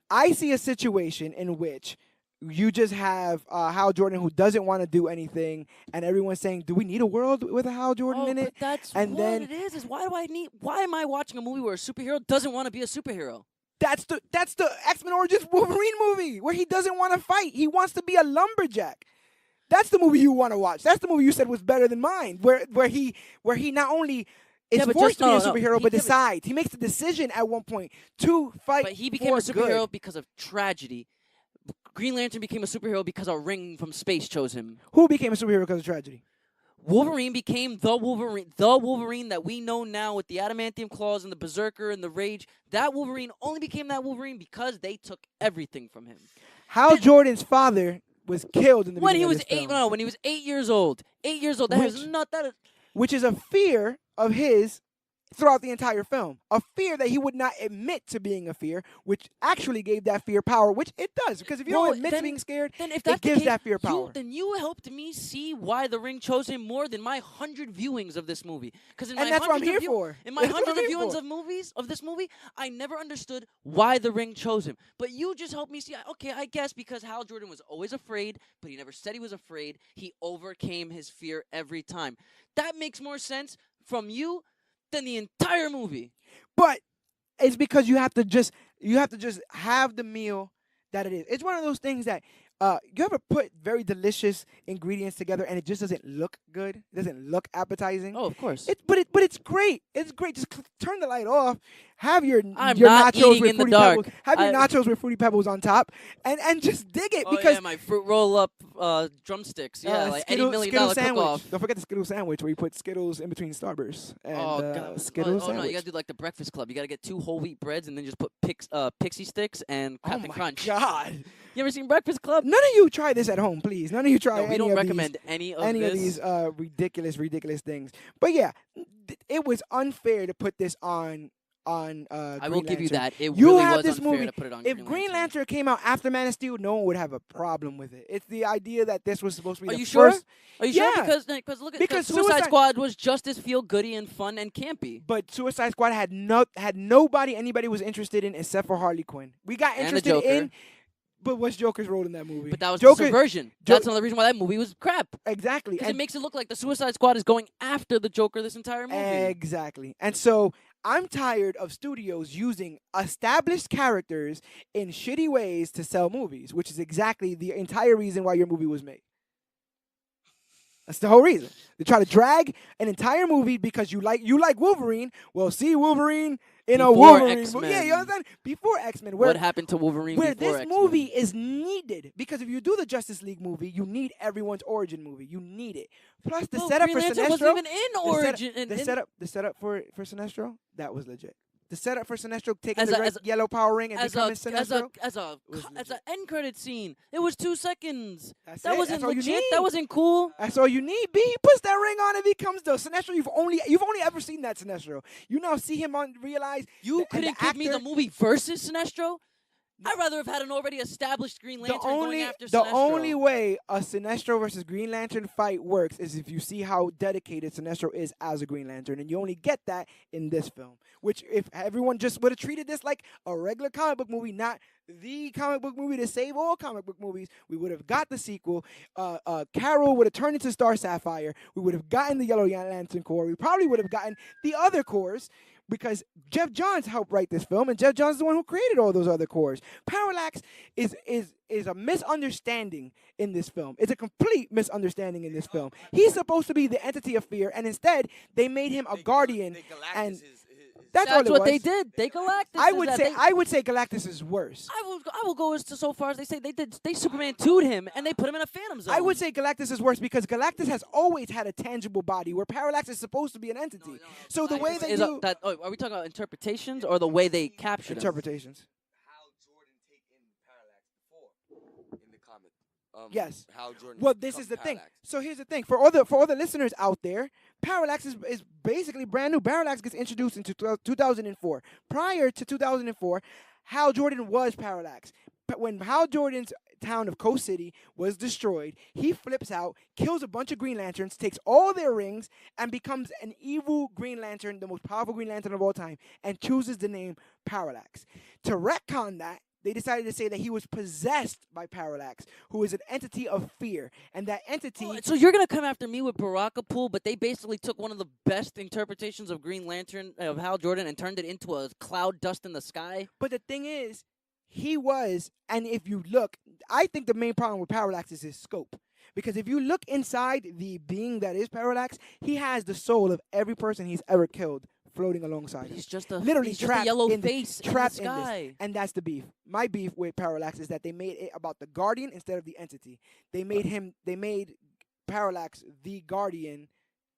I see a situation in which you just have Hal Jordan who doesn't want to do anything, and everyone's saying, "Do we need a world with a Hal Jordan in it?" But that's and what then it is. Why am I watching a movie where a superhero doesn't want to be a superhero? that's the X-Men Origins Wolverine movie where he doesn't want to fight. He wants to be a lumberjack. That's the movie you want to watch. That's the movie you said was better than mine, where he not only is forced to be a superhero, but decides. He makes the decision at one point to fight. But he became a superhero good. because of tragedy. Green Lantern became a superhero because a ring from space chose him. Who became a superhero because of tragedy? Wolverine became the Wolverine that we know now with the adamantium claws and the berserker and the rage. That Wolverine only became that Wolverine because they took everything from him. Hal Jordan's father was killed in the when beginning he was of this film. when he was 8 years old. 8 years old. Which is a fear of his throughout the entire film. A fear that he would not admit to being a fear, which actually gave that fear power, which it does. Because if you don't admit to being scared, then if it that's gives the case, that fear power. Then you helped me see why The Ring chose him more than my 100 viewings of this movie. And that's what I'm here for. In my hundreds of viewings of this movie, I never understood why The Ring chose him. But you just helped me see, okay, I guess because Hal Jordan was always afraid, but he never said he was afraid. He overcame his fear every time. That makes more sense from you than the entire movie. But it's because you have to just have the meal that it is. It's one of those things that you ever put very delicious ingredients together and it just doesn't look good. It doesn't look appetizing. Oh, of course. But it's great. It's great. Just turn the light off. Have your I'm your not nachos eating with in the fruity dark. pebbles. Have your nachos with fruity pebbles on top, and just dig it because my fruit roll up drumsticks. Yeah, like Skittle, $80 million Skittle sandwich. cook-off. Don't forget the Skittle sandwich where you put Skittles in between Starburst and Skittle sandwich. No, you gotta do like the Breakfast Club. You gotta get 2 whole wheat breads and then just put pixie sticks and Captain Crunch. Oh my God! You ever seen Breakfast Club? None of you try this at home, please. None of you try. No, we don't recommend any of these ridiculous things. But yeah, it was unfair to put this on. I will give you that. It you really have was this unfair movie. to put it on If Green Lantern came out after Man of Steel, no one would have a problem with it. It's the idea that this was supposed to be Are you first. Sure? Are you Yeah. sure? Because look at Because Suicide Squad was just as feel goody and fun and campy. But Suicide Squad had nobody anybody was interested in except for Harley Quinn. We got interested in. But what's Joker's role in that movie? But that was the subversion. That's another reason why that movie was crap. Exactly. Because it makes it look like the Suicide Squad is going after the Joker this entire movie. Exactly. And so I'm tired of studios using established characters in shitty ways to sell movies, which is exactly the entire reason why your movie was made. That's the whole reason. They try to drag an entire movie because you like Wolverine. Well, see Wolverine in Before a Wolverine X-Men. movie. Yeah, you understand? Before X-Men. What happened to Wolverine where before this X-Men? movie is needed. Because if you do the Justice League movie, you need everyone's origin movie. You need it. Plus the setup Green for Lantern Sinestro. wasn't even in Origin. The setup for Sinestro, that was legit. The setup for Sinestro taking the yellow power ring and becoming Sinestro as an end credit scene. It was 2 seconds. That it. wasn't That's all you legit. need. That wasn't cool. That's all you need. B. He puts that ring on and becomes the Sinestro. You've only ever seen that Sinestro. You now see him on realize you couldn't give me the movie versus Sinestro. I'd rather have had an already established Green Lantern going after Sinestro. The only way a Sinestro versus Green Lantern fight works is if you see how dedicated Sinestro is as a Green Lantern, and you only get that in this film. Which, if everyone just would have treated this like a regular comic book movie, not the comic book movie to save all comic book movies, we would have got the sequel. Carol would have turned into Star Sapphire. We would have gotten the Yellow Lantern Corps. We probably would have gotten the other cores. because Jeff Johns helped write this film, and Jeff Johns is the one who created all those other cores. Parallax is a misunderstanding in this film. It's a complete misunderstanding in this film. He's supposed to be the entity of fear, and instead they made him a guardian, and that's all it what was. they did. They Galactus. I would say Galactus is worse. I will go so far as they say they Superman 2'd him and they put him in a Phantom Zone. I would say Galactus is worse because Galactus has always had a tangible body, where Parallax is supposed to be an entity. So the way they do are we talking about interpretations or the way they captured him? interpretations. How Jordan take in Parallax before in the comic. Yes. How Jordan Well, this is the thing. So here's the thing. For all the listeners out there, Parallax is basically brand new. Parallax gets introduced in 2004. Prior to 2004, Hal Jordan was Parallax. But when Hal Jordan's town of Coast City was destroyed, he flips out, kills a bunch of Green Lanterns, takes all their rings, and becomes an evil Green Lantern, the most powerful Green Lantern of all time, and chooses the name Parallax. To retcon that, they decided to say that he was possessed by Parallax, who is an entity of fear. And that entity... Oh, so you're going to come after me with Barakapool, but they basically took one of the best interpretations of Green Lantern, of Hal Jordan, and turned it into a cloud dust in the sky? But the thing is, he was, and if you look, I think the main problem with Parallax is his scope. Because if you look inside the being that is Parallax, he has the soul of every person he's ever killed floating alongside him. He's just a Literally he's just trapped a yellow in face trapped in the in sky. this. And that's the beef. My beef with Parallax is that they made it about the Guardian instead of the entity. They made Parallax the Guardian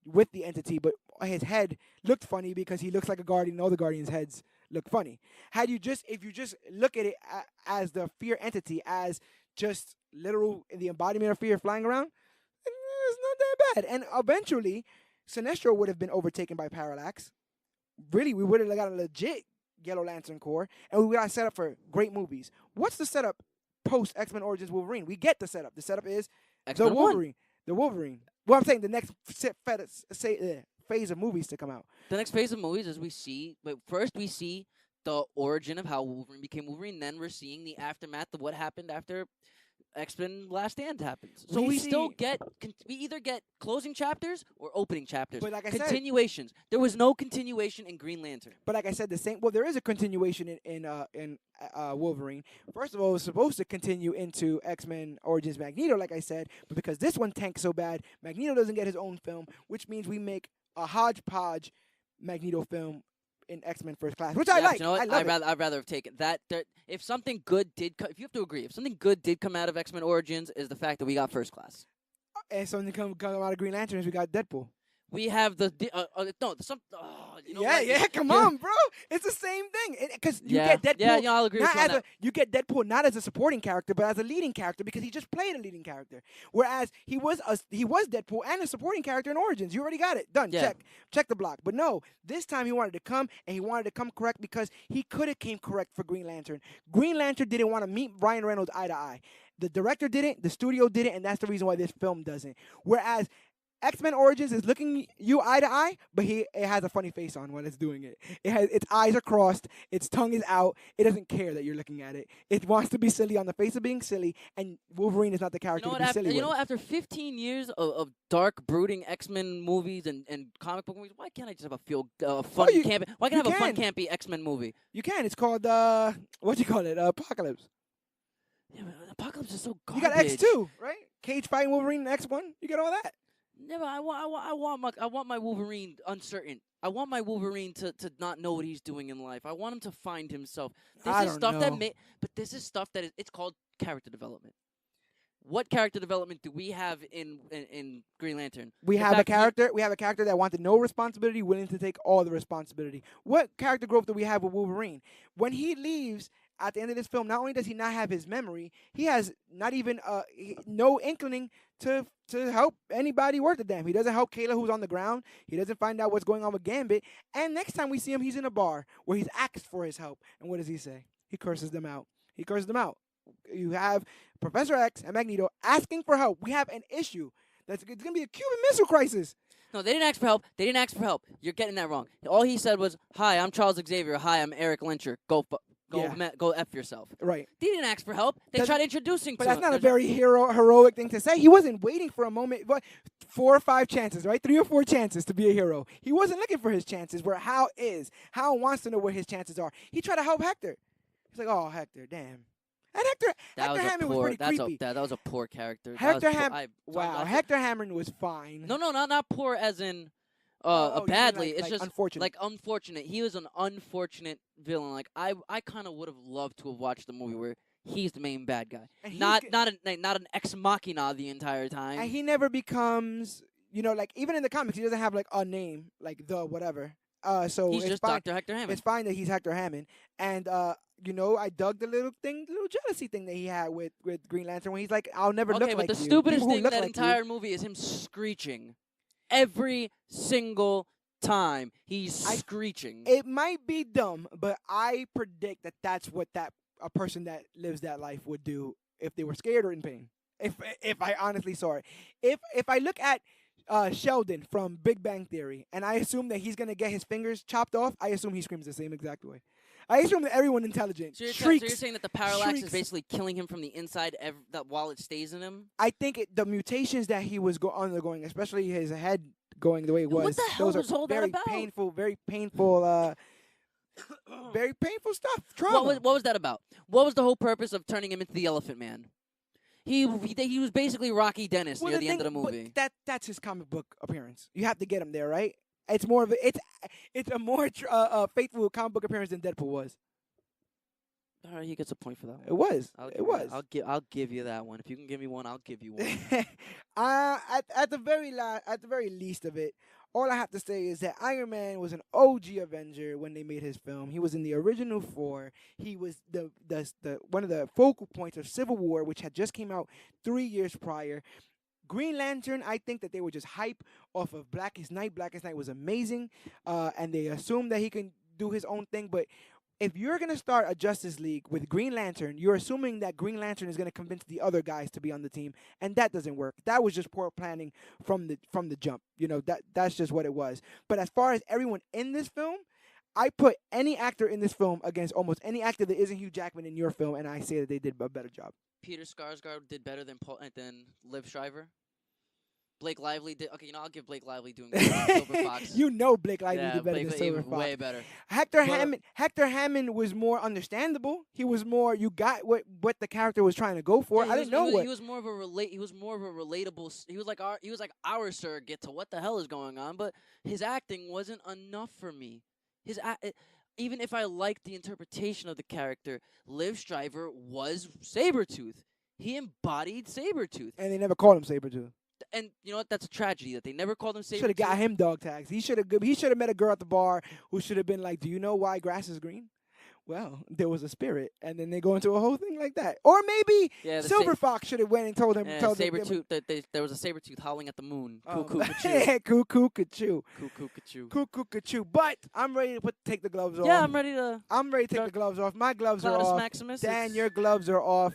with the entity, but his head looked funny because he looks like a Guardian. All the Guardians' heads look funny. If you just look at it as the fear entity, as just literal the embodiment of fear flying around, it's not that bad. And eventually, Sinestro would have been overtaken by Parallax. Really, we would have got a legit Yellow Lantern Corps, and we got set up for great movies. What's the setup post X-Men Origins Wolverine? We get the setup. The setup is X-Men the Wolverine. The Wolverine. Well, I'm saying the next phase of movies to come out. The next phase of movies is first we see the origin of how Wolverine became Wolverine, then we're seeing the aftermath of what happened after X-Men Last Stand happens. So we either get closing chapters or opening chapters. But like I continuations. There was no continuation in Green Lantern. But like I said, there is a continuation in Wolverine. First of all, it was supposed to continue into X-Men Origins Magneto, like I said, but because this one tanked so bad, Magneto doesn't get his own film, which means we make a hodgepodge Magneto film in X-Men First Class, which I like. You know what? I'd rather have taken that. If something good did, if you have to agree, if something good did come out of X-Men Origins, is the fact that we got First Class. And something come out of Green Lanterns, we got Deadpool. We have come on, bro. It's the same thing. Because you get Deadpool. Yeah, I'll agree with you on that. You get Deadpool not as a supporting character, but as a leading character because he just played a leading character. Whereas he was Deadpool and a supporting character in Origins. You already got it. Done. Yeah. Check the block. But no, this time he wanted to come, and he wanted to come correct because he could have came correct for Green Lantern. Green Lantern didn't want to meet Ryan Reynolds eye to eye. The director didn't, the studio didn't, and that's the reason why this film doesn't. Whereas X-Men Origins is looking you eye to eye, but it has a funny face on while it's doing it. Its eyes are crossed, its tongue is out. It doesn't care that you're looking at it. It wants to be silly on the face of being silly, and Wolverine is not the character to be silly with. You know what? After 15 years of dark, brooding X-Men movies and comic book movies, why can't I just have a fun campy? Why can't I have a fun campy X-Men movie? You can. It's called what do you call it? Apocalypse. Yeah, but Apocalypse is so garbage. You got X2, right? Cage fighting Wolverine in X1. You got all that. Never. I want my Wolverine uncertain. I want my Wolverine to not know what he's doing in life. I want him to find himself. This is stuff that it's called character development. What character development do we have in Green Lantern? We have a character that wanted no responsibility, willing to take all the responsibility. What character growth do we have with Wolverine? When he leaves at the end of this film, not only does he not have his memory, he has not even no inkling to help anybody worth a damn. He doesn't help Kayla, who's on the ground. He doesn't find out what's going on with Gambit. And next time we see him, he's in a bar where he's asked for his help. And what does he say? He curses them out. You have Professor X and Magneto asking for help. We have an issue. It's going to be a Cuban Missile Crisis. No, they didn't ask for help. You're getting that wrong. All he said was, "Hi, I'm Charles Xavier. Hi, I'm Eric Lyncher. Go Go F yourself. Right. They didn't ask for help. They tried introducing But to that's him. not a There's very heroic thing to say. He wasn't waiting for a moment. But 4 or 5 chances, right? 3 or 4 chances to be a hero. He wasn't looking for his chances. Where Hal is. Hal wants to know what his chances are. He tried to help Hector. He's like, oh, Hector, damn. And Hector Hammond was pretty creepy. That was a poor character. Hector Hammond. Wow, Hector Hammond was fine. No, not poor as in Oh, badly. like, It's just unfortunate. like unfortunate. He was an unfortunate villain. Like I kind of would have loved to have watched the movie where he's the main bad guy, And not an ex machina the entire time. And he never becomes, like even in the comics, he doesn't have like a name, like the whatever. So he's it's just fine. Dr. Hector Hammond. It's fine that he's Hector Hammond, and I dug the little jealousy thing that he had with Green Lantern when he's like, "I'll never look like you." Okay, but the stupidest People who thing in look that like entire you, movie is him screeching every single time. He's screeching. It might be dumb, but I predict that that's what a person that lives that life would do if they were scared or in pain. If I honestly saw it, if I look at Sheldon from Big Bang Theory, and I assume that he's gonna get his fingers chopped off, I assume he screams the same exact way. I assume that everyone intelligent So you're shrieks. saying that the parallax shrieks. is basically killing him from the inside that while it stays in him? I think the mutations that he was undergoing, especially his head going the way it was, What the hell those was are all that very about? painful, very painful stuff. Trauma. What was that about? What was the whole purpose of turning him into the Elephant Man? He was basically Rocky Dennis near the end of the movie. That's his comic book appearance. You have to get him there, right? It's more of it's a more faithful comic book appearance than Deadpool was. All right, he gets a point for that one. It was. I'll give you that one. If you can give me one, I'll give you one. At the very least of it, all I have to say is that Iron Man was an OG Avenger when they made his film. He was in the original 4. He was the one of the focal points of Civil War, which had just came out 3 years prior. Green Lantern, I think that they were just hype off of Blackest Night. Blackest Night was amazing, and they assumed that he can do his own thing. But if you're going to start a Justice League with Green Lantern, you're assuming that Green Lantern is going to convince the other guys to be on the team, and that doesn't work. That was just poor planning from the jump. That's just what it was. But as far as everyone in this film, I put any actor in this film against almost any actor that isn't Hugh Jackman in your film, and I say that they did a better job. Peter Skarsgård did better than Liv Schreiber. Blake Lively did. Okay, I'll give Blake Lively doing Silver Fox. Blake Lively did better than Silver Fox. Way better. Hector Hammond was more understandable. He was more. You got what the character was trying to go for. Yeah, I didn't know what. He was more of a relatable. He was like our surrogate to what the hell is going on. But his acting wasn't enough for me. Even if I liked the interpretation of the character, Liv Schreiber was Sabretooth. He embodied Sabretooth. And they never called him Sabretooth. And you know what? That's a tragedy that they never called him Sabretooth. Should have got him dog tags. He should have met a girl at the bar who should have been like, "Do you know why grass is green?" Well, there was a spirit, and then they go into a whole thing like that. Or maybe Silver Fox should have went and told him. Sabretooth. There was a Sabretooth howling at the moon. Cuckoo, cuckoo. But I'm ready to take the gloves off. Yeah, I'm ready to take the gloves off. My gloves are Cloudus off. Maximus, Dan, your gloves are off.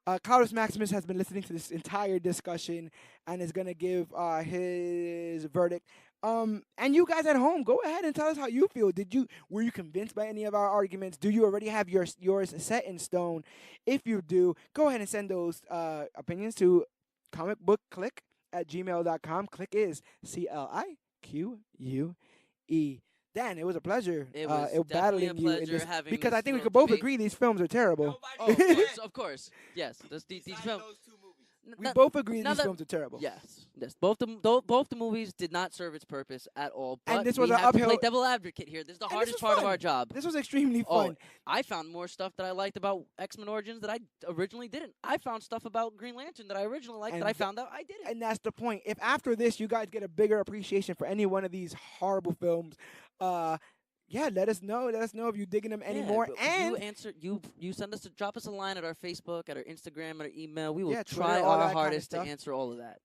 Cloudus Maximus has been listening to this entire discussion and is going to give his verdict. And you guys at home, go ahead and tell us how you feel. Were you convinced by any of our arguments? Do you already have yours set in stone? If you do, go ahead and send those opinions to comicbookclique@gmail.com. Clique is CLIQUE. Dan, it was a pleasure. It was battling definitely a pleasure you having because this I think we little could both debate. agree these films are terrible. Of course. Yes, these films. We both agree these films are terrible. Yes. Both the movies did not serve its purpose at all. But And this was we an have to uphill. play devil advocate here. This is the And hardest this was part of fun. our job. This was extremely fun. I found more stuff that I liked about X-Men Origins that I originally didn't. I found stuff about Green Lantern that I originally liked that I found out I didn't. And that's the point. If after this you guys get a bigger appreciation for any one of these horrible films, let us know. Let us know if you're digging them anymore. And you drop us a line at our Facebook, at our Instagram, at our email. We will Twitter, try all our that kind of hardest to stuff. answer all of that.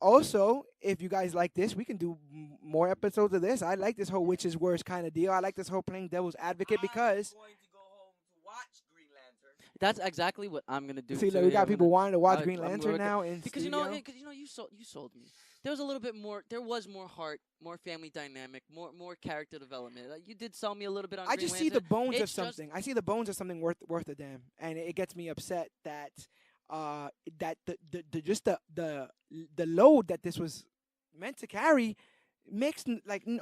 Also, if you guys like this, we can do more episodes of this. I like this whole witch's worst kind of deal. I like this whole playing devil's advocate because I'm going to go home to watch Green Lantern. That's exactly what I'm gonna do. see, too. look, we got people wanting to watch I'm Green Lantern working- now in because studio. you sold me. there was a little bit more. There was more heart, more family dynamic, more character development. You did sell me a little bit on. I Green just see the Lantern. bones of It's just something. I see the bones of something worth a damn, and it gets me upset that that the just the load that this was meant to carry makes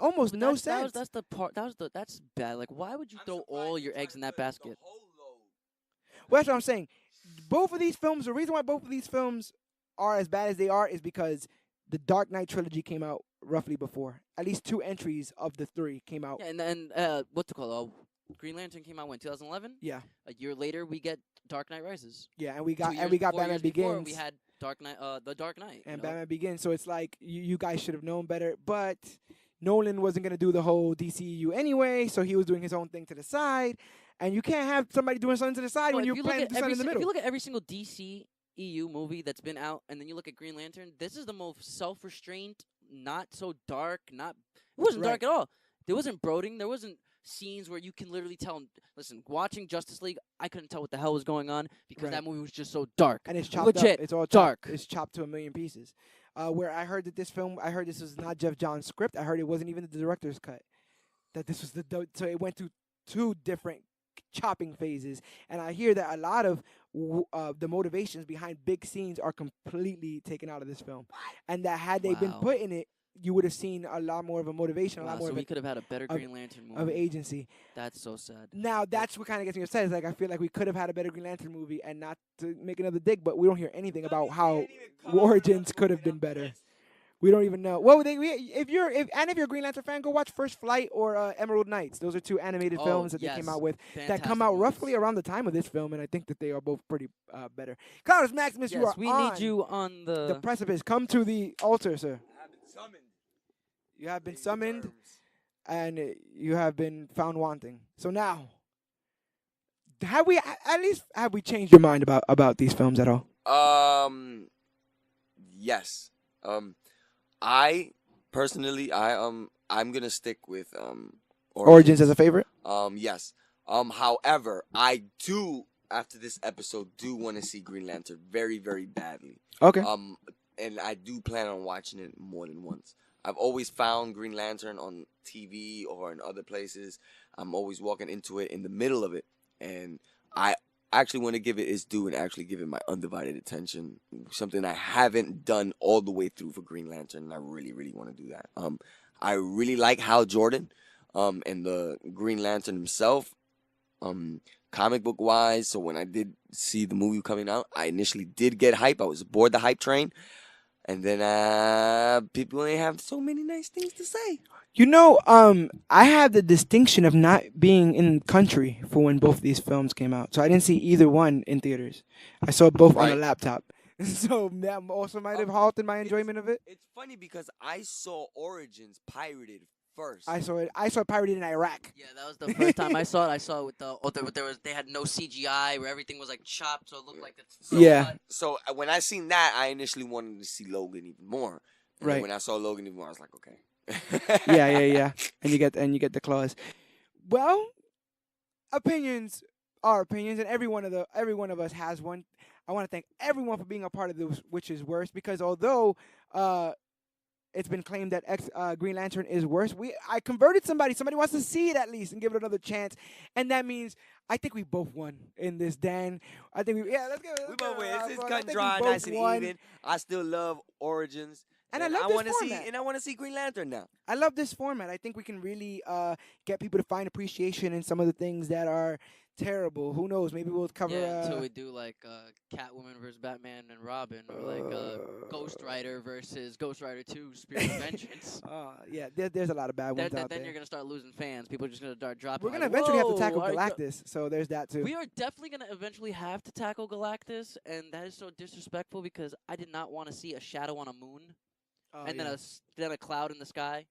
almost but no that's sense. that's the part. That's bad. Like, why would you throw all your eggs in that basket? Well, that's what I'm saying. Both of these films, the reason why both of these films are as bad as they are is because the Dark Knight trilogy came out roughly before. At least 2 entries of the 3 came out. Yeah, and what's it called? Green Lantern came out when 2011. Yeah, A year later, we get Dark Knight Rises. yeah, and we 2 got years, 4 Batman years before, Begins we had Dark Knight, the Dark Knight. and you know? Batman Begins. So it's like you guys should have known better, but Nolan wasn't gonna do the whole DCU anyway, so he was doing his own thing to the side. And you can't have somebody doing something to the side Well, when if you're you look planning at to do something in the if middle. you look at every single DC EU movie that's been out, and then you look at Green Lantern, this is the most self-restrained, not so dark. It wasn't Right. dark at all. There wasn't brooding. There wasn't scenes where you can literally tell. Listen, watching Justice League, I couldn't tell what the hell was going on because Right. that movie was just so dark. And it's chopped Legit up. It's all dark. chopped. It's chopped to a million pieces. Where I heard that I heard this was not Jeff Johns' script. I heard it wasn't even the director's cut. That this was so it went through 2 different chopping phases. And I hear that a lot of the motivations behind big scenes are completely taken out of this film. And that had they been Wow. put in it, you would have seen a lot more of a motivation, a Wow, lot more so of, we could have had a better Green Lantern movie. of agency. That's so sad. Now that's what kind of gets me upset. Is like I feel like we could have had a better Green Lantern movie, and not to make another dig, but we don't hear anything about how Origins could have been better. We don't even know. Well, if you're a Green Lantern fan, go watch First Flight or Emerald Knights. Those are 2 animated Oh, films that they yes. came out with that come Fantastic out movies. roughly around the time of this film, and I think that they are both pretty better. Cloudus Maximus, you Yes, are we on need you on the precipice. Come to the altar, sir. You have been summoned, and you have been found wanting. So now, have we changed your mind about these films at all? Yes. I personally, I'm gonna stick with Origins as a favorite? Yes. However, I do after this episode do want to see Green Lantern very, very badly. Okay. And I do plan on watching it more than once. I've always found Green Lantern on TV or in other places. I'm always walking into it in the middle of it, and I actually want to give it its due and actually give it my undivided attention. Something I haven't done all the way through for Green Lantern, and I really, really want to do that. I really like Hal Jordan, and the Green Lantern himself, comic book wise. So when I did see the movie coming out, I initially did get hype. I was aboard the hype train. And then people ain't have so many nice things to say. You know, I have the distinction of not being in country for when both these films came out, so I didn't see either one in theaters. I saw both on a Right. laptop, so that also might have halted my enjoyment of it. It's funny because I saw Origins pirated first. I saw it pirated in Iraq. Yeah, that was the first time I saw it. I saw it with they had no CGI where everything was like chopped, so it looked like it's Yeah. So when I seen that, I initially wanted to see Logan even more. And Right. then when I saw Logan even more, I was like, okay. Yeah. And you get the claws. Well, opinions are opinions, and every one of us has one. I want to thank everyone for being a part of this, which is worse, because although it's been claimed that Green Lantern is worse, I converted somebody. Somebody wants to see it at least and give it another chance, and that means I think we both won in this, Dan. I think let's give it. We both win. It's I cut think we dry, both nice and won. even. I still love Origins. And I love this wanna format. see, and I want to see Green Lantern now. I love this format. I think we can really get people to find appreciation in some of the things that are terrible. Who knows? Maybe we'll cover. Yeah, until we do like Catwoman versus Batman and Robin, or like Ghost Rider versus Ghost Rider 2: Spirit of Vengeance. Yeah, there's a lot of bad ones out Then there. you're gonna start losing fans. People are just gonna start dropping. We're gonna like, eventually have to "Whoa, tackle I got-" Galactus, so there's that too. We are definitely gonna eventually have to tackle Galactus, and that is so disrespectful because I did not want to see a shadow on a moon and then a cloud in the sky.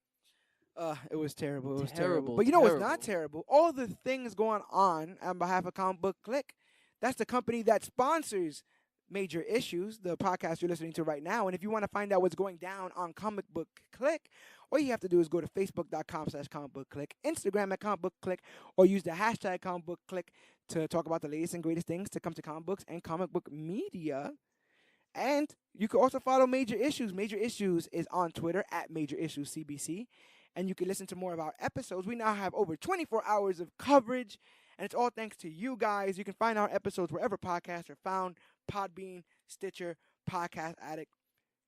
It was terrible. It was Terrible, terrible. But you know what's not terrible. terrible? All the things going on behalf of Comic Book Clique. That's the company that sponsors Major Issues, the podcast you're listening to right now. And if you want to find out what's going down on Comic Book Clique, all you have to do is go to facebook.com/comicbookclick, Instagram at Comic Book Clique, or use the hashtag Comic Book Clique to talk about the latest and greatest things to come to comic books and comic book media. And you can also follow Major Issues. Major Issues is on Twitter at Major Issues CBC. And you can listen to more of our episodes. We now have over 24 hours of coverage. And it's all thanks to you guys. You can find our episodes wherever podcasts are found: Podbean, Stitcher, Podcast Addict.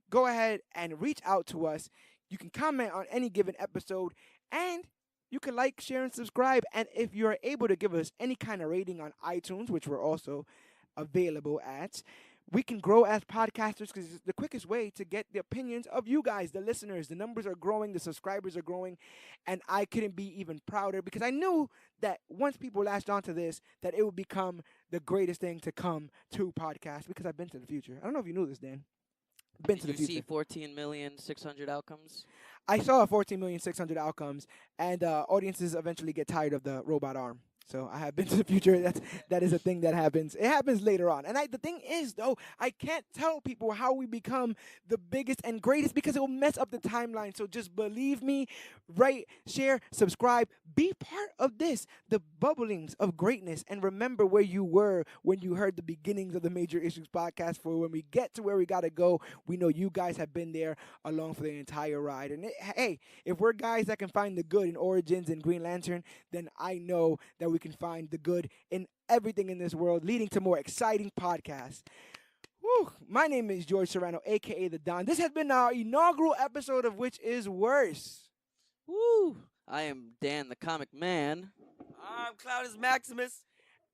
Go ahead and reach out to us. You can comment on any given episode. And you can like, share, and subscribe. And if you're able to give us any kind of rating on iTunes, which we're also available at, we can grow as podcasters because it's the quickest way to get the opinions of you guys, the listeners. The numbers are growing, the subscribers are growing, and I couldn't be even prouder because I knew that once people latched onto this, that it would become the greatest thing to come to podcasts because I've been to the future. I don't know if you knew this, Dan. Been to the Did you future. see 14,600,000 outcomes? I saw 14,600,000 outcomes, and audiences eventually get tired of the robot arm. So I have been to the future. That is a thing that happens. It happens later on. And the thing is, though, I can't tell people how we become the biggest and greatest because it will mess up the timeline. So just believe me, rate, share, subscribe, be part of this, the bubblings of greatness, and remember where you were when you heard the beginnings of the Major Issues podcast. For when we get to where we gotta go, we know you guys have been there along for the entire ride. And hey, if we're guys that can find the good in Origins and Green Lantern, then I know that we can find the good in everything in this world, leading to more exciting podcasts. Whew. My name is George Serrano, a.k.a. The Don. This has been our inaugural episode of Which Is Worse. Woo! I am Dan the Comic Man. I'm Cloudus Maximus.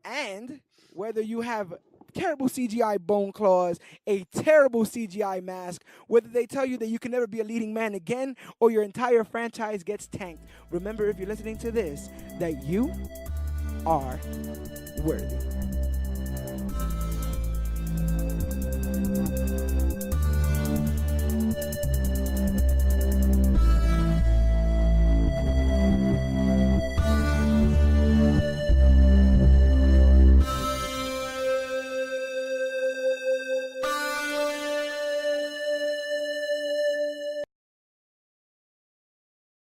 And whether you have terrible CGI bone claws, a terrible CGI mask, whether they tell you that you can never be a leading man again, or your entire franchise gets tanked, remember, if you're listening to this, that you are worthy.